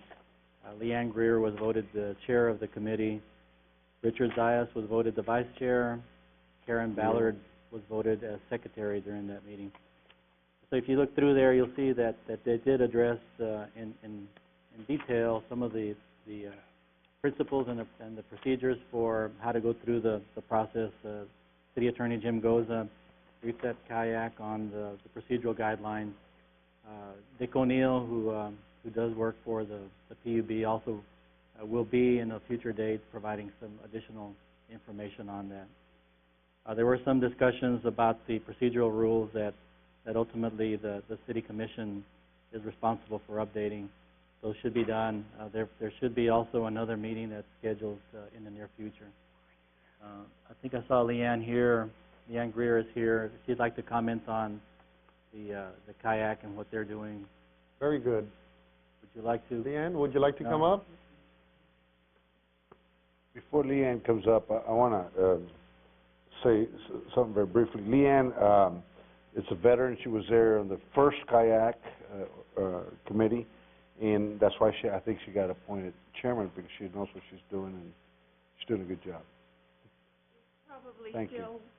Leanne Greer was voted the chair of the committee. Richard Zayas was voted the vice chair. Karen Ballard was voted as secretary during that meeting. So if you look through there, you'll see that they did address in detail some of the principles and the procedures for how to go through the process. City Attorney Jim Goza briefed that kayak on the procedural guidelines. Dick O'Neill, who does work for the PUB, also will be in a future date providing some additional information on that. There were some discussions about the procedural rules that ultimately the City Commission is responsible for updating. Those should be done. There should be also another meeting that's scheduled in the near future. I think I saw Leanne here. Leanne Greer is here. She'd like to comment on the kayak and what they're doing. Very good. Would you like to? Leanne, would you like to come up? Before Leanne comes up, I want to say something very briefly. Leanne is a veteran. She was there on the first kayak committee, and that's why I think she got appointed chairman, because she knows what she's doing, and she's doing a good job.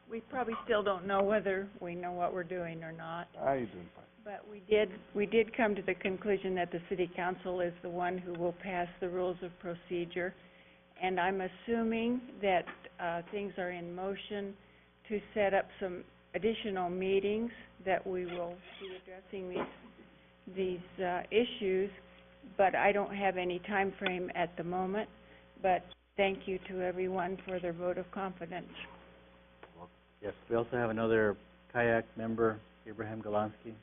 We probably still don't know whether we know what we're doing or not. You're doing fine. But we did come to the conclusion that the City Council is the one who will pass the rules of procedure. And I'm assuming that things are in motion to set up some additional meetings that we will be addressing these issues, but I don't have any time frame at the moment. But thank you to everyone for their vote of confidence. Yes, we also have another kayak member, Abraham Galansky,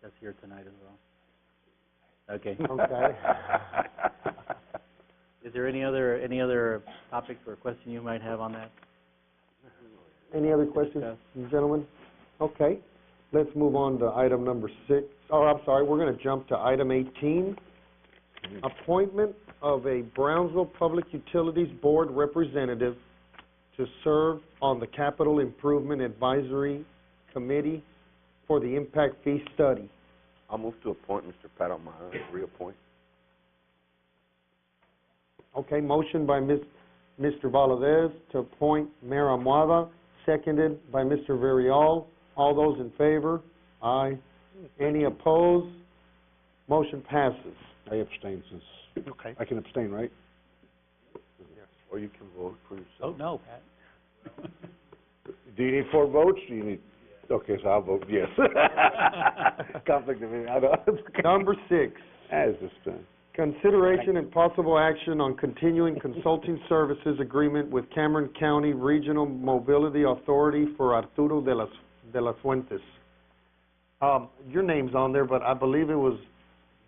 that's here tonight as well. Okay. Okay. Is there any other topics or question you might have on that? Any other questions, gentlemen? Okay, let's move on to item number 6. Oh, I'm sorry, we're going to jump to item 18. Appointment of a Brownsville Public Utilities Board representative to serve on the Capital Improvement Advisory Committee for the Impact Fee Study. I'll move to appoint Mr. Pat Almada, reappoint. Okay, motion by Mr. Valadez to appoint Mayor Amada, seconded by Mr. Varela. All those in favor? Aye. Any opposed? Motion passes. I abstain since, Okay. I can abstain, right? Or you can vote for yourself. Oh, no, Pat. Do you need 4 votes? Do you need, okay, so I'll vote yes. Conflict of interest, I know. Number 6, As it's done. consideration and possible action on continuing consulting services agreement with Cameron County Regional Mobility Authority for Arturo de las Fuentes. Your name's on there, but I believe it was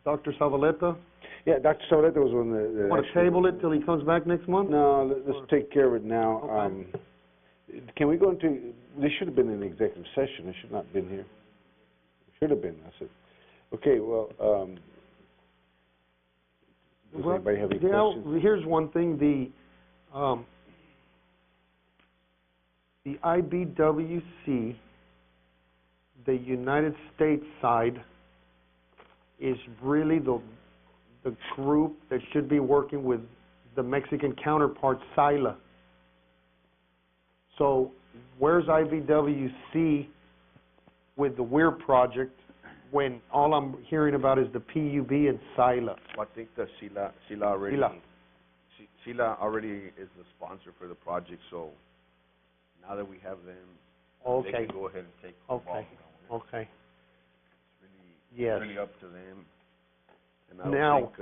Dr. Zavaleta. Yeah, Dr. Soleta was on the... Want to table it till he comes back next month? No, let's take care of it now. Okay. Can we go into, this should have been in executive session, it should not have been here. It should have been, that's it. Okay, well, does anybody have any questions? Here's one thing, the IBWC, the United States side, is really the group that should be working with the Mexican counterpart, SILA. So where's IBWC with the Weir project when all I'm hearing about is the PUB and SILA? Well, I think the SILA already, SILA already is the sponsor for the project, so now that we have them, they can go ahead and take the ball. Okay. It's Yes. really up to them. And I don't Now, think,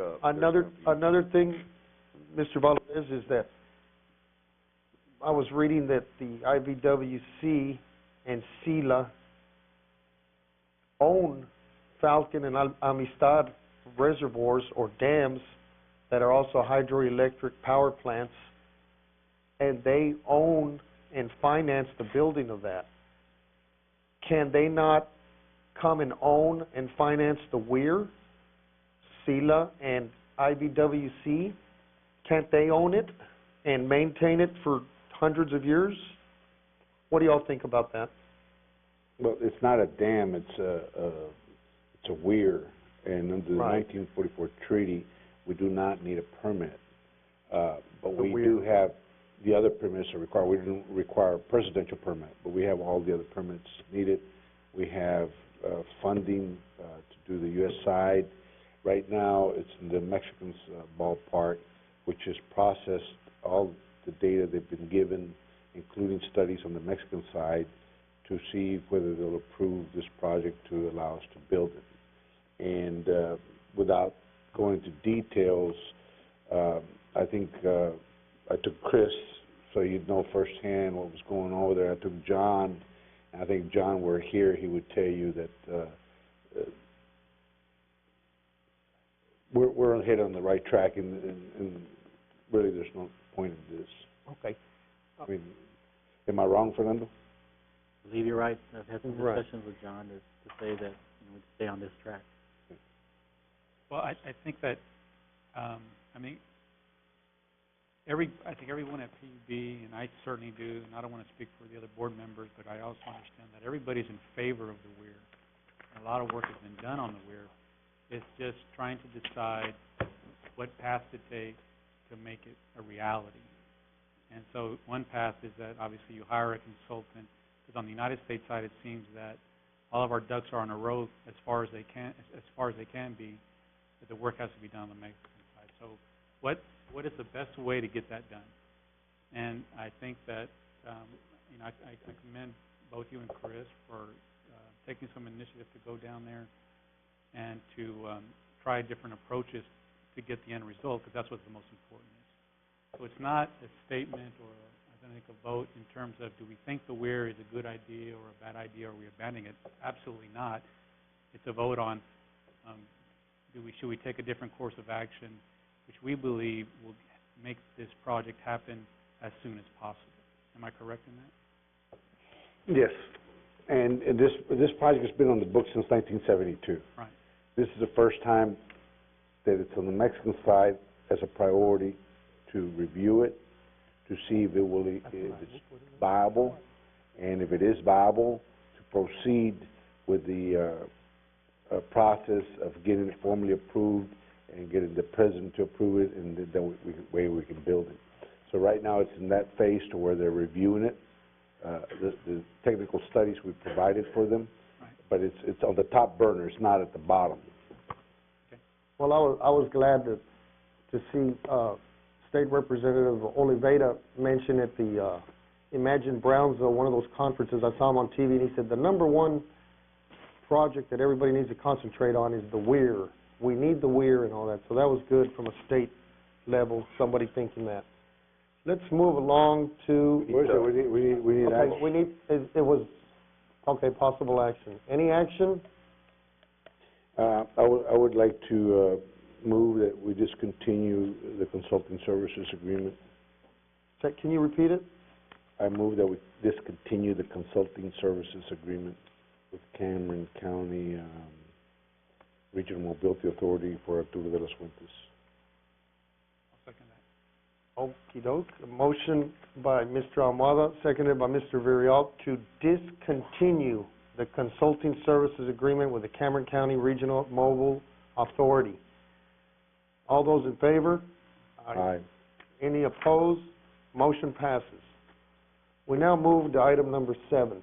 there's another thing, Mr. Valdez, is that I was reading that the IVWC and SILA own Falcon and Amistad reservoirs or dams that are also hydroelectric power plants, and they own and finance the building of that. Can they not come and own and finance the Weir, SILA, and IBWC? Can't they own it and maintain it for hundreds of years? What do y'all think about that? Well, it's not a dam, it's a weir, and under the 1944 treaty, we do not need a permit. But we do have the other permits are required. We don't require a presidential permit, but we have all the other permits needed. We have funding to do the U.S. side. Right now, it's in the Mexicans' ballpark, which has processed all the data they've been given, including studies on the Mexican side, to see whether they'll approve this project to allow us to build it. And without going into details, I think I took Chris, so you'd know firsthand what was going on over there. I took John, and I think John were here, he would tell you that we're headed on the right track, and really there's no point in this. Okay. I mean, am I wrong, Fernando? I believe you're right. I've had some discussions with John to say that we stay on this track. Well, I think that, I think everyone at PUB, and I certainly do, and I don't want to speak for the other board members, but I also understand that everybody's in favor of the Weir. A lot of work has been done on the Weir. It's just trying to decide what path to take to make it a reality. And so one path is that obviously you hire a consultant, because on the United States side it seems that all of our ducks are in a row as far as they can be, but the work has to be done on the Mexican side. So what is the best way to get that done? And I think that, I commend both you and Chris for taking some initiative to go down there and to try different approaches to get the end result, because that's what's the most important is. So it's not a statement or I think a vote in terms of, do we think the weir is a good idea or a bad idea, or are we abandoning it? Absolutely not. It's a vote on, should we take a different course of action, which we believe will make this project happen as soon as possible. Am I correct in that? Yes. And this project has been on the books since 1972. Right. This is the first time that it's on the Mexican side as a priority to review it, to see if it's viable, and if it is viable, to proceed with the process of getting it formally approved and getting the president to approve it, and then we can build it. So right now it's in that phase to where they're reviewing it. The technical studies we provided for them, right, but it's on the top burner. It's not at the bottom. Okay. Well, I was glad to see State Representative Oliveira mention at the Imagine Brownsville, one of those conferences. I saw him on TV, and he said the number one project that everybody needs to concentrate on is the weir. We need the weir and all that. So that was good from a state level, somebody thinking that. Let's move along to... We need action. It was, okay, possible action. Any action? I would like to move that we discontinue the consulting services agreement. Can you repeat it? I move that we discontinue the consulting services agreement with Cameron County Regional Mobility Authority for Arturo de las Fuentes. I'll second that. Okie doke. A motion by Mr. Almada, seconded by Mr. Villarreal, to discontinue the consulting services agreement with the Cameron County Regional Mobile Authority. All those in favor? Aye. Any opposed? Motion passes. We now move to item number 7,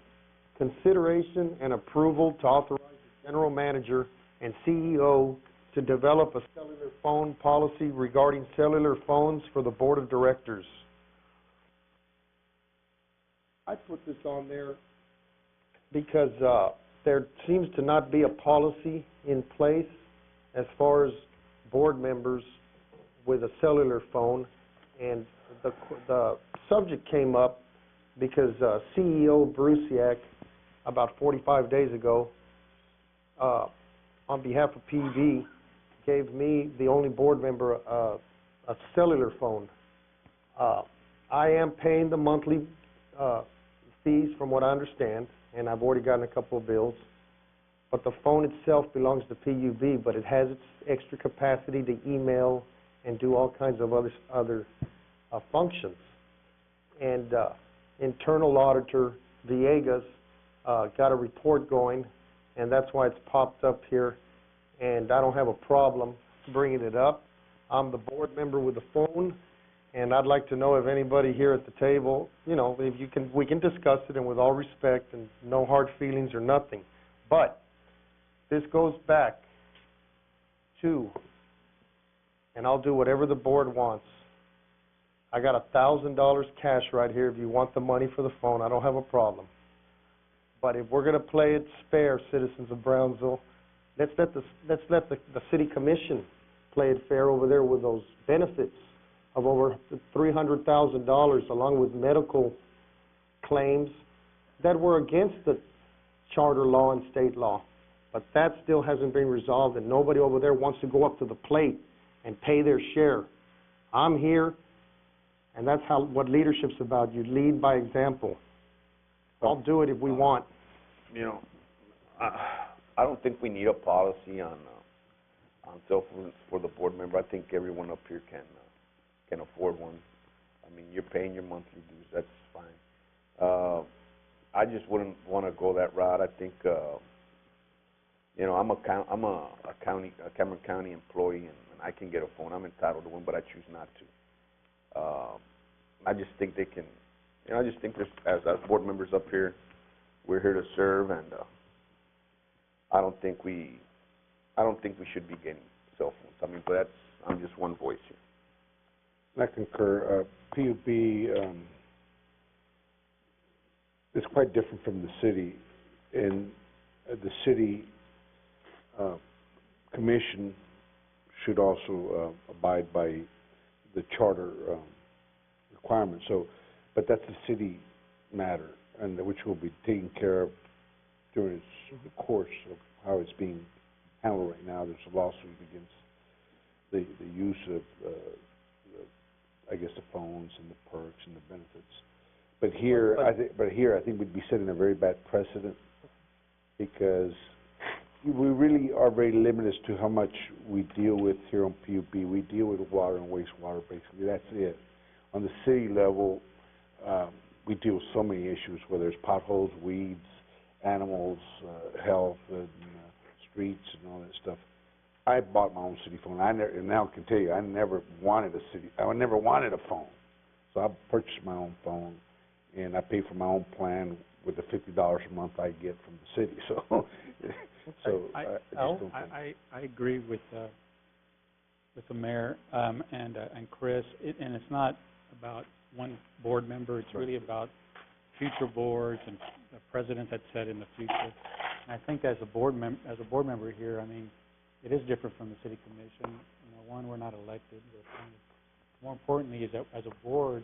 consideration and approval to authorize the general manager and CEO to develop a cellular phone policy regarding cellular phones for the board of directors. I put this on there because there seems to not be a policy in place as far as board members with a cellular phone, and the subject came up because CEO Brusiak, about 45 days ago, on behalf of PUB, gave me, the only board member, a cellular phone. I am paying the monthly fees from what I understand, and I've already gotten a couple of bills. But the phone itself belongs to PUB, but it has its extra capacity to email and do all kinds of other functions. And internal auditor Villegas got a report going, and that's why it's popped up here. And I don't have a problem bringing it up. I'm the board member with the phone, and I'd like to know if anybody here at the table, if you can, we can discuss it, and with all respect, and no hard feelings or nothing. But this goes back to, and I'll do whatever the board wants. I got $1,000 cash right here. If you want the money for the phone, I don't have a problem. But if we're going to play it fair, citizens of Brownsville, let's let the city commission play it fair over there with those benefits of over $300,000, along with medical claims that were against the charter law and state law. But that still hasn't been resolved, and nobody over there wants to go up to the plate and pay their share. I'm here, and that's what leadership's about. You lead by example. I'll do it if we want. I don't think we need a policy on cell phones for the board member. I think everyone up here can afford one. I mean, you're paying your monthly dues. That's fine. I just wouldn't want to go that route. I think, I'm a Cameron County employee, and I can get a phone. I'm entitled to one, but I choose not to. I just think they can. I just think as board members up here, we're here to serve, and I don't think we should be getting cell phones. I mean, but I'm just one voice here. I concur. PUB, is quite different from the city, and the city, commission should also, abide by the charter, requirements. So, but that's a city matter, and which will be taken care of during the course of how it's being handled right now. There's a lawsuit against the use of, I guess, the phones and the perks and the benefits. But here, I think we'd be setting a very bad precedent, because we really are very limited as to how much we deal with here on PUB. We deal with water and wastewater, basically. That's it. On the city level, we deal with so many issues, whether it's potholes, weeds, animals, health, streets, and all that stuff. I bought my own city phone. And now I can tell you, I never wanted a phone. So I purchased my own phone, and I pay for my own plan with the $50 a month I get from the city. So, I agree with the mayor, and Chris, and it's not about one board member, it's really about future boards and the president that's set in the future. And I think as a board member here, I mean, it is different from the city commission. You know, one, we're not elected, but more importantly is that as a board,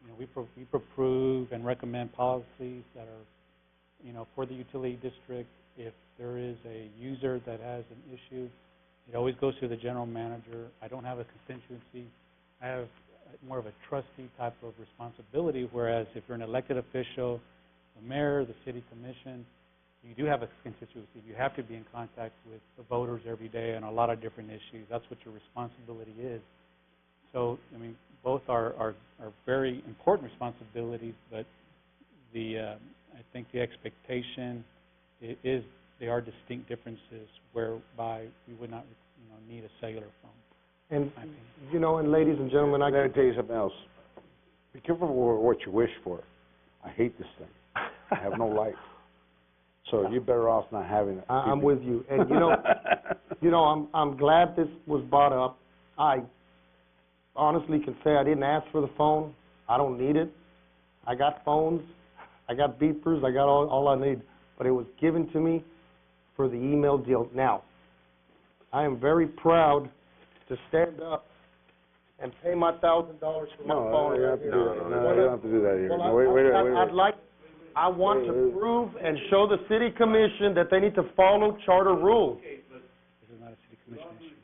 you know, we approve and recommend policies that are, you know, for the utility district. If there is a user that has an issue, it always goes to the general manager. I don't have a constituency. I have more of a trustee type of responsibility, whereas if you're an elected official, the mayor, the city commission, you do have a constituency. You have to be in contact with the voters every day on a lot of different issues. That's what your responsibility is. So, I mean, both are very important responsibilities, but I think the expectation is they are distinct differences whereby we would not, you know, need a cellular phone. And, you know, and ladies and gentlemen, Let me tell you something else. Be careful what you wish for. I hate this thing. I have no life. So you're better off not having it. I'm with you. And, you know, I'm glad this was brought up. I honestly can say I didn't ask for the phone. I don't need it. I got phones. I got beepers. I got all I need. But it was given to me for the email deal. Now, I am very proud to stand up and pay my $1,000 for my phone. You don't have to do that. No, you don't have to do that here. Well, No, wait. I want to prove and show the city commission that they need to follow charter rules. This is not a city commission issue.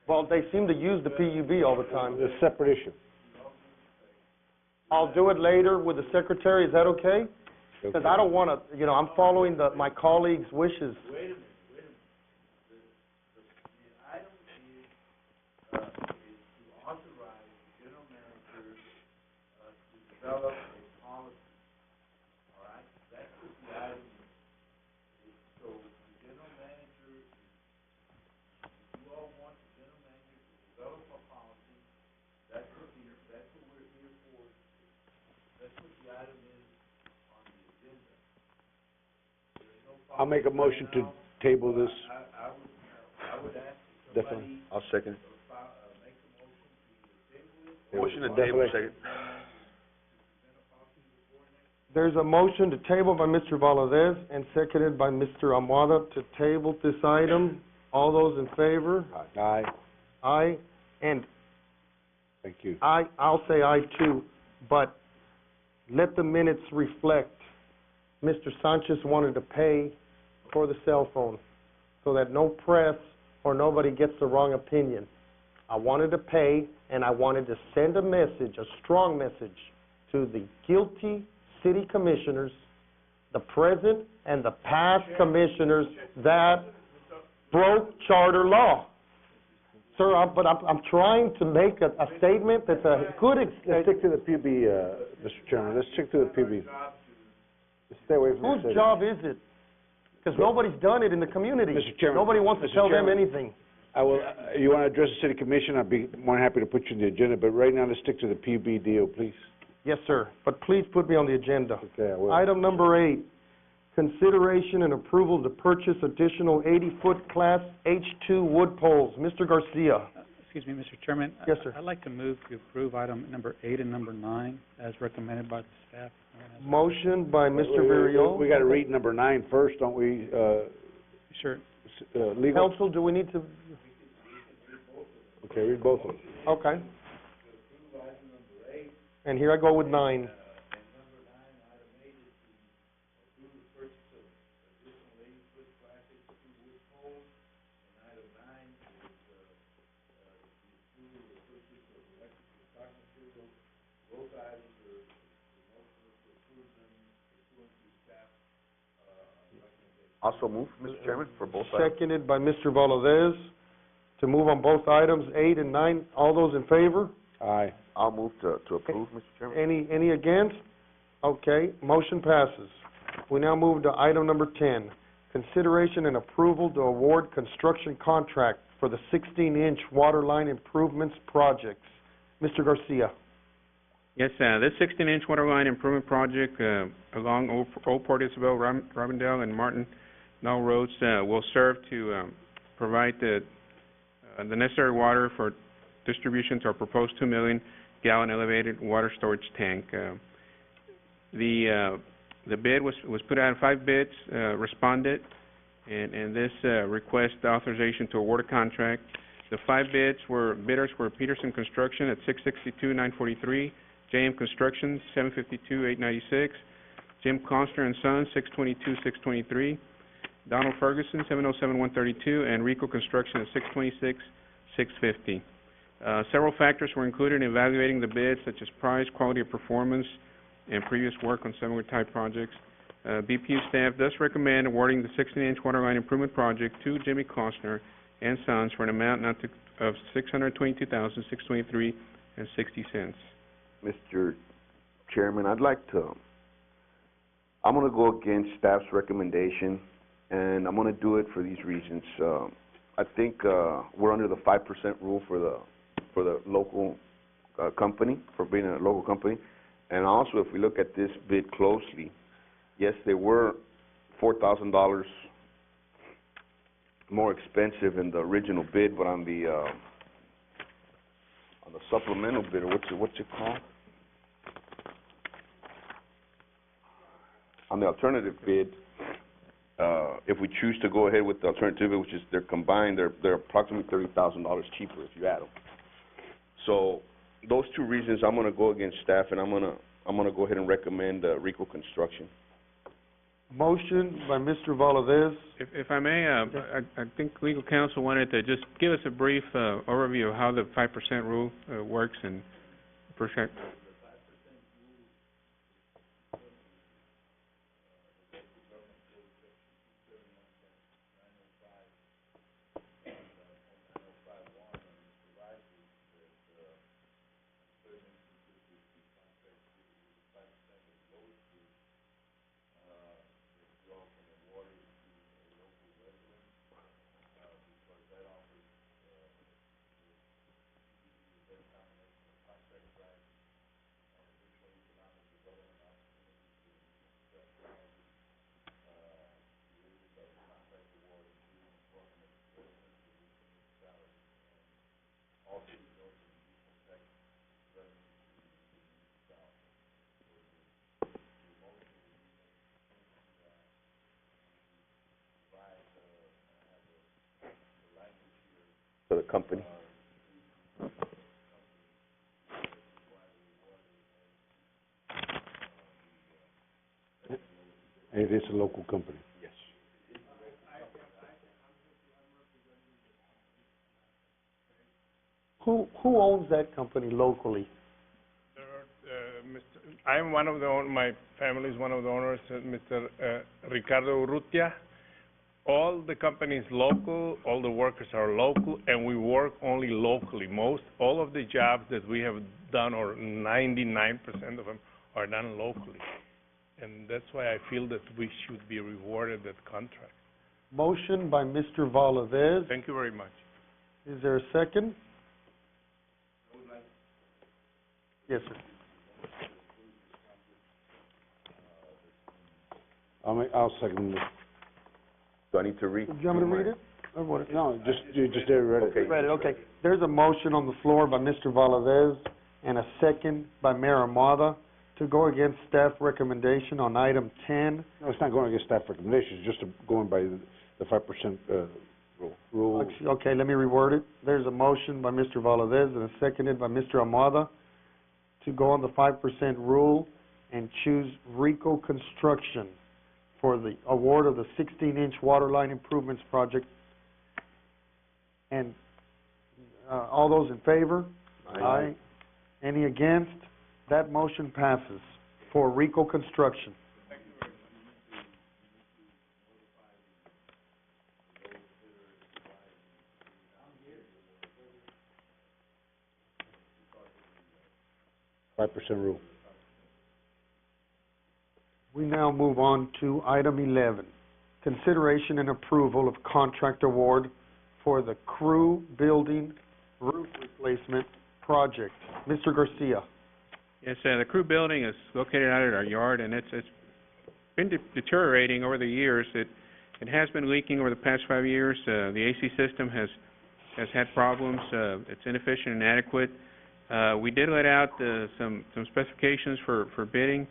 Well, they seem to use the PUB all the time. It's a separate issue. I'll do it later with the secretary. Is that okay? Because I don't want to, you know, I'm following my colleagues' wishes. Wait a minute. The item is to authorize the general manager to develop a policy, all right? That's what the item is. So the general manager, if you all want the general manager to develop a policy, that's what we're here for. That's what the item is on the agenda. There's no policy. I'll make a motion to table this. I would ask somebody. Definitely. I'll second. Make a motion to table it. Motion to table, second. There's a motion to table by Mr. Valadez and seconded by Mr. Amada to table this item. All those in favor? Aye. Aye. And Thank you. I'll say aye too, but let the minutes reflect, Mr. Sanchez wanted to pay for the cell phone so that no press or nobody gets the wrong opinion. I wanted to pay, and I wanted to send a message, a strong message, to the guilty city commissioners, the present and the past commissioners that broke charter law. Sir, I'm trying to make a statement that's a good... Let's stick to the PUB, Mr. Chairman. Let's stick to the PUB. Let's stay away from the city. Whose job is it? Because nobody's done it in the community. Mr. Chairman. Nobody wants to Mr. tell them Chairman. anything. I will, you want to address the city commission, I'd be more than happy to put you on the agenda, but right now, let's stick to the PUB deal, please. Yes, sir, but please put me on the agenda. Okay, I will. Item number 8, consideration and approval to purchase additional 80-foot Class H2 wood poles. Mr. Garcia. Excuse me, Mr. Chairman. Yes, sir. I'd like to move to approve item number 8 and number 9 as recommended by the staff. Motion by Mr. Villarreal. We gotta read number 9 first, don't we, Sure. legal? Council, do we need to, Okay, read both of them. okay. And here I go with 9. Also move, Mr. Chairman, for both items. Seconded by Mr. Valadez to move on both items, 8 and 9. All those in favor? Aye. I'll move to approve, Mr. Chairman. Any against? Okay, motion passes. We now move to item number 10, consideration and approval to award construction contract for the 16-inch water line improvements projects. Mr. Garcia. Yes, this 16-inch water line improvement project along Old Port Isabel, Robindale, and Martin Knoll Roads will serve to provide the necessary water for distribution to our proposed 2 million gallon elevated water storage tank. The bid was put out in 5 bids, responded, and this request authorization to award a contract. The 5 bidders were Peterson Construction at $662,943, JM Construction $752,896, Jim Constner and Sons $622,623, Donald Ferguson $707,132, and Rico Construction at $626,650. Several factors were included in evaluating the bids, such as price, quality of performance, and previous work on similar type projects. BPU staff does recommend awarding the 16-inch water line improvement project to Jimmy Costner and Sons for an amount of $622,623.60. Mr. Chairman, I'm going to go against staff's recommendation, and I'm going to do it for these reasons. I think we're under the 5% rule for the local company, for being a local company. And also, if we look at this bid closely, yes, they were $4,000 more expensive in the original bid, but on the supplemental bid, or what's it called? On the alternative bid, if we choose to go ahead with the alternative bid, which is they're combined, they're approximately $30,000 cheaper if you add them. So those 2 reasons, I'm going to go against staff, and I'm going to go ahead and recommend Rico Construction. Motion by Mr. Valadez. If I may, I think legal counsel wanted to just give us a brief overview of how the 5% rule works and percent. For the company. It is a local company. Yes. Who owns that company locally? I'm one of the my family is one of the owners, Mr. Ricardo Urrutia. All the companies local, all the workers are local, and we work only locally. All of the jobs that we have done, or 99% of them, are done locally. And that's why I feel that we should be rewarded that contract. Motion by Mr. Valadez. Thank you very much. Is there a second? Yes, sir. I'll second it. Do I need to read? Do you want me to read it? Or what? No, you just did it. Okay. Read it, okay. there's a motion on the floor by Mr. Valadez and a second by Mayor Amada to go against staff recommendation on item 10. No, it's not going against staff recommendations, just going by the 5%, rule. Okay, let me reword it. There's a motion by Mr. Valadez and a seconded by Mr. Amada to go on the 5% rule and choose Rico Construction for the award of the 16-inch water line improvements project. And, all those in favor? Aye. Any against? That motion passes for Rico Construction. Rule. We now move on to item 11, consideration and approval of contract award for the crew building roof replacement project. Mr. Garcia. Yes, the crew building is located out at our yard, and it's been deteriorating over the years. It has been leaking over the past 5 years. The AC system has had problems. It's inefficient and inadequate. We did let out some specifications for bidding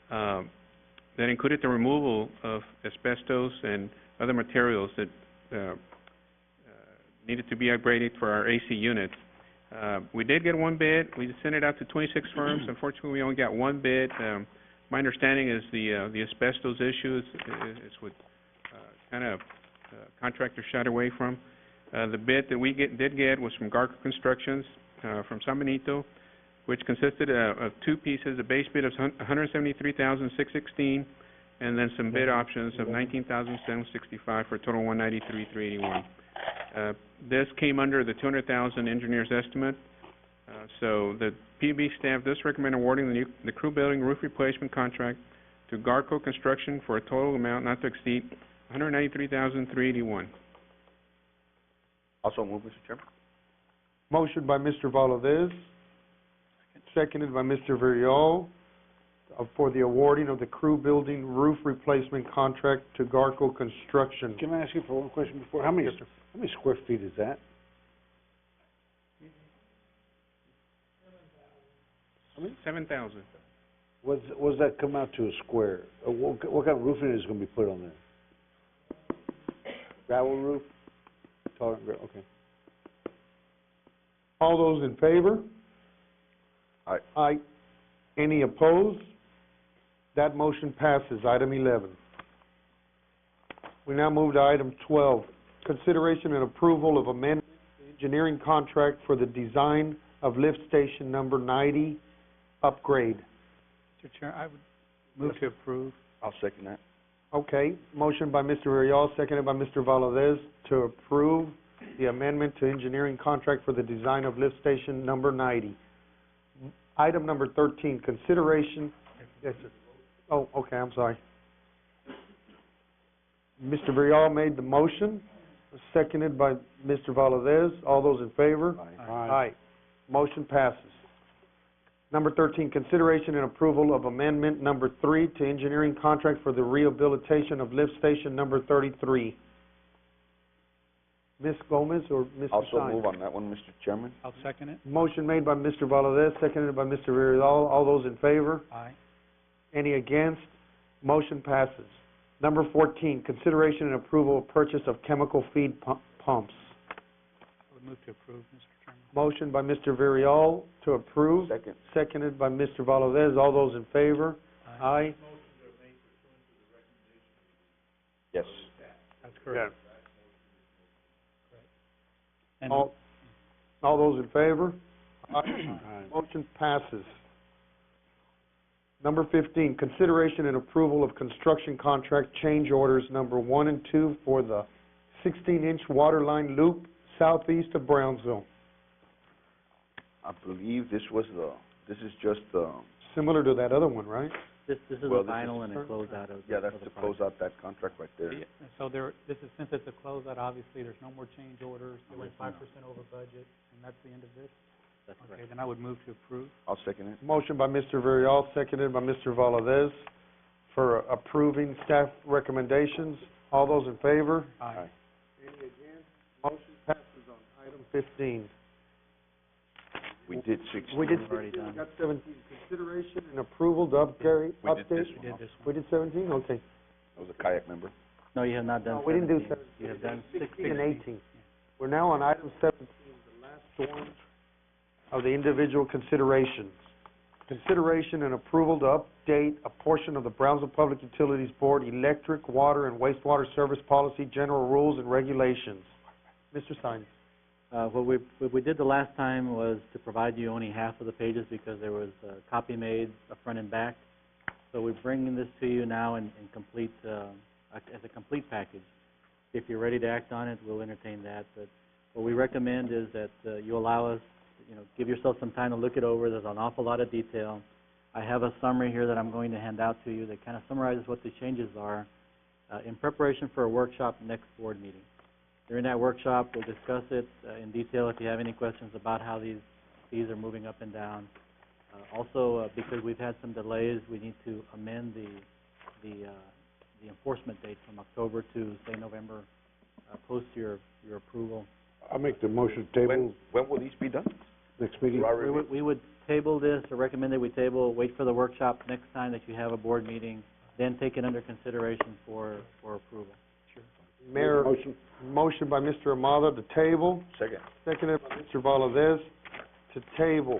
that included the removal of asbestos and other materials that needed to be upgraded for our AC units. We did get one bid. We sent it out to 26 firms. Unfortunately, we only got one bid. My understanding is the asbestos issue is what kind of contractor shied away from. The bid that we did get was from Garco Constructions from San Benito, which consisted of two pieces, a base bid of $173,616, and then some bid options of $19,765 for a total of $193,381. This came under the $200,000 engineer's estimate. So the PUB staff does recommend awarding the crew building roof replacement contract to Garco Construction for a total amount not to exceed $193,381. Also move, Mr. Chairman. Motion by Mr. Valadez, seconded by Mr. Villarreal, for the awarding of the crew building roof replacement contract to Garco Construction. Can I ask you for one question before? How many square feet is that? 7,000. What does that come out to a square? What kind of roofing is going to be put on there? Gravel roof? Okay. All those in favor? Aye. Aye. Any opposed? That motion passes. Item 11. We now move to item 12, consideration and approval of amendment to engineering contract for the design of lift station number 90 upgrade. Mr. Chair, I would move to approve. I'll second that. Okay, motion by Mr. Villarreal, seconded by Mr. Valadez to approve the amendment to engineering contract for the design of lift station number 90. Item number 13, consideration. Yes, sir. Oh, okay, I'm sorry. Mr. Villarreal made the motion, seconded by Mr. Valadez. All those in favor? Aye. Aye. Motion passes. Number 13, consideration and approval of amendment number 3 to engineering contract for the rehabilitation of lift station number 33. Ms. Gomez or Mr. Also Stein? move on that one, Mr. Chairman. I'll second it. Motion made by Mr. Valadez, seconded by Mr. Villarreal. All those in favor? Aye. Any against? Motion passes. Number 14, consideration and approval of purchase of chemical feed pumps. I would move to approve, Mr. Chairman. Motion by Mr. Villarreal to approve. Second. Seconded by Mr. Valadez. All those in favor? Aye. Yes. That's correct. And All those in favor? Aye. Motion passes. Number 15, consideration and approval of construction contract change orders number 1 and 2 for the 16-inch water line loop southeast of Brownsville. I believe this is just the, Similar to that other one, right? This is Well, a this final and a closeout of yeah, that's of the to close out that contract right there. Yeah, so this is, since it's a closeout, obviously, there's no more change orders. They went 5% over budget, and that's the end of this. That's Okay, correct. then I would move to approve. I'll second it. Motion by Mr. Villarreal, seconded by Mr. Valadez for approving staff recommendations. All those in favor? Aye. Any against? Motion passes on item 15. We did 16. We did We've already 16, we done. got 17. Consideration and approval to upgrade, We did this update? We one. did this We did 17, okay. I was a kayak member. No, you have not done No, we didn't do 17. You have done 16 and 18. We're now on item 17, the last one of the individual considerations. Consideration and approval to update a portion of the Brownsville Public Utilities Board Electric, Water, and Wastewater Service Policy General Rules and Regulations. Mr. Sines. What we did the last time was to provide you only half of the pages because there was a copy made, a front and back. So we're bringing this to you now in complete, as a complete package. If you're ready to act on it, we'll entertain that. But what we recommend is that you allow us, give yourself some time to look it over. There's an awful lot of detail. I have a summary here that I'm going to hand out to you that kind of summarizes what the changes are in preparation for a workshop next board meeting. During that workshop, we'll discuss it in detail if you have any questions about how these fees are moving up and down. Also, because we've had some delays, we need to amend the enforcement date from October to, say, November, post your approval. I'll make the motion to table When will these be done? next meeting. We would table this, or recommend that we table, wait for the workshop next time that you have a board meeting, then take it under consideration for approval. Mayor, motion by Mr. Amado to table, Second. seconded by Mr. Valadez to table.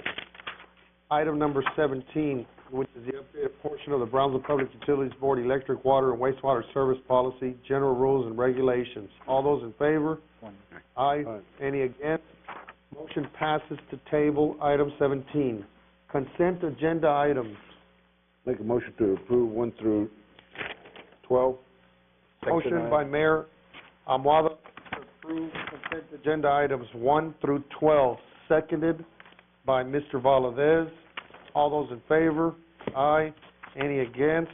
Item number 17, which is the updated portion of the Brownsville Public Utilities Board Electric, Water, and Wastewater Service Policy, General Rules and Regulations. All those in favor? Aye. Aye. Any against? Motion passes to table item 17. Consent agenda items. Make a motion to approve 1 through 12. Motion by Mayor Amado to approve consent agenda items 1 through 12, seconded by Mr. Valadez. All those in favor? Aye. Any against?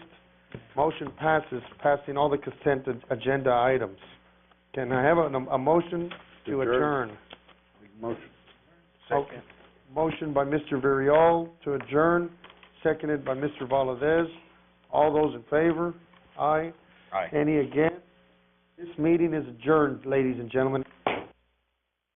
Motion passes, passing all the consent agenda items. Can I have a motion to adjourn? Motion. Okay. Motion by Mr. Villarreal to adjourn, seconded by Mr. Valadez. All those in favor? Aye. Aye. Any against? This meeting is adjourned, ladies and gentlemen.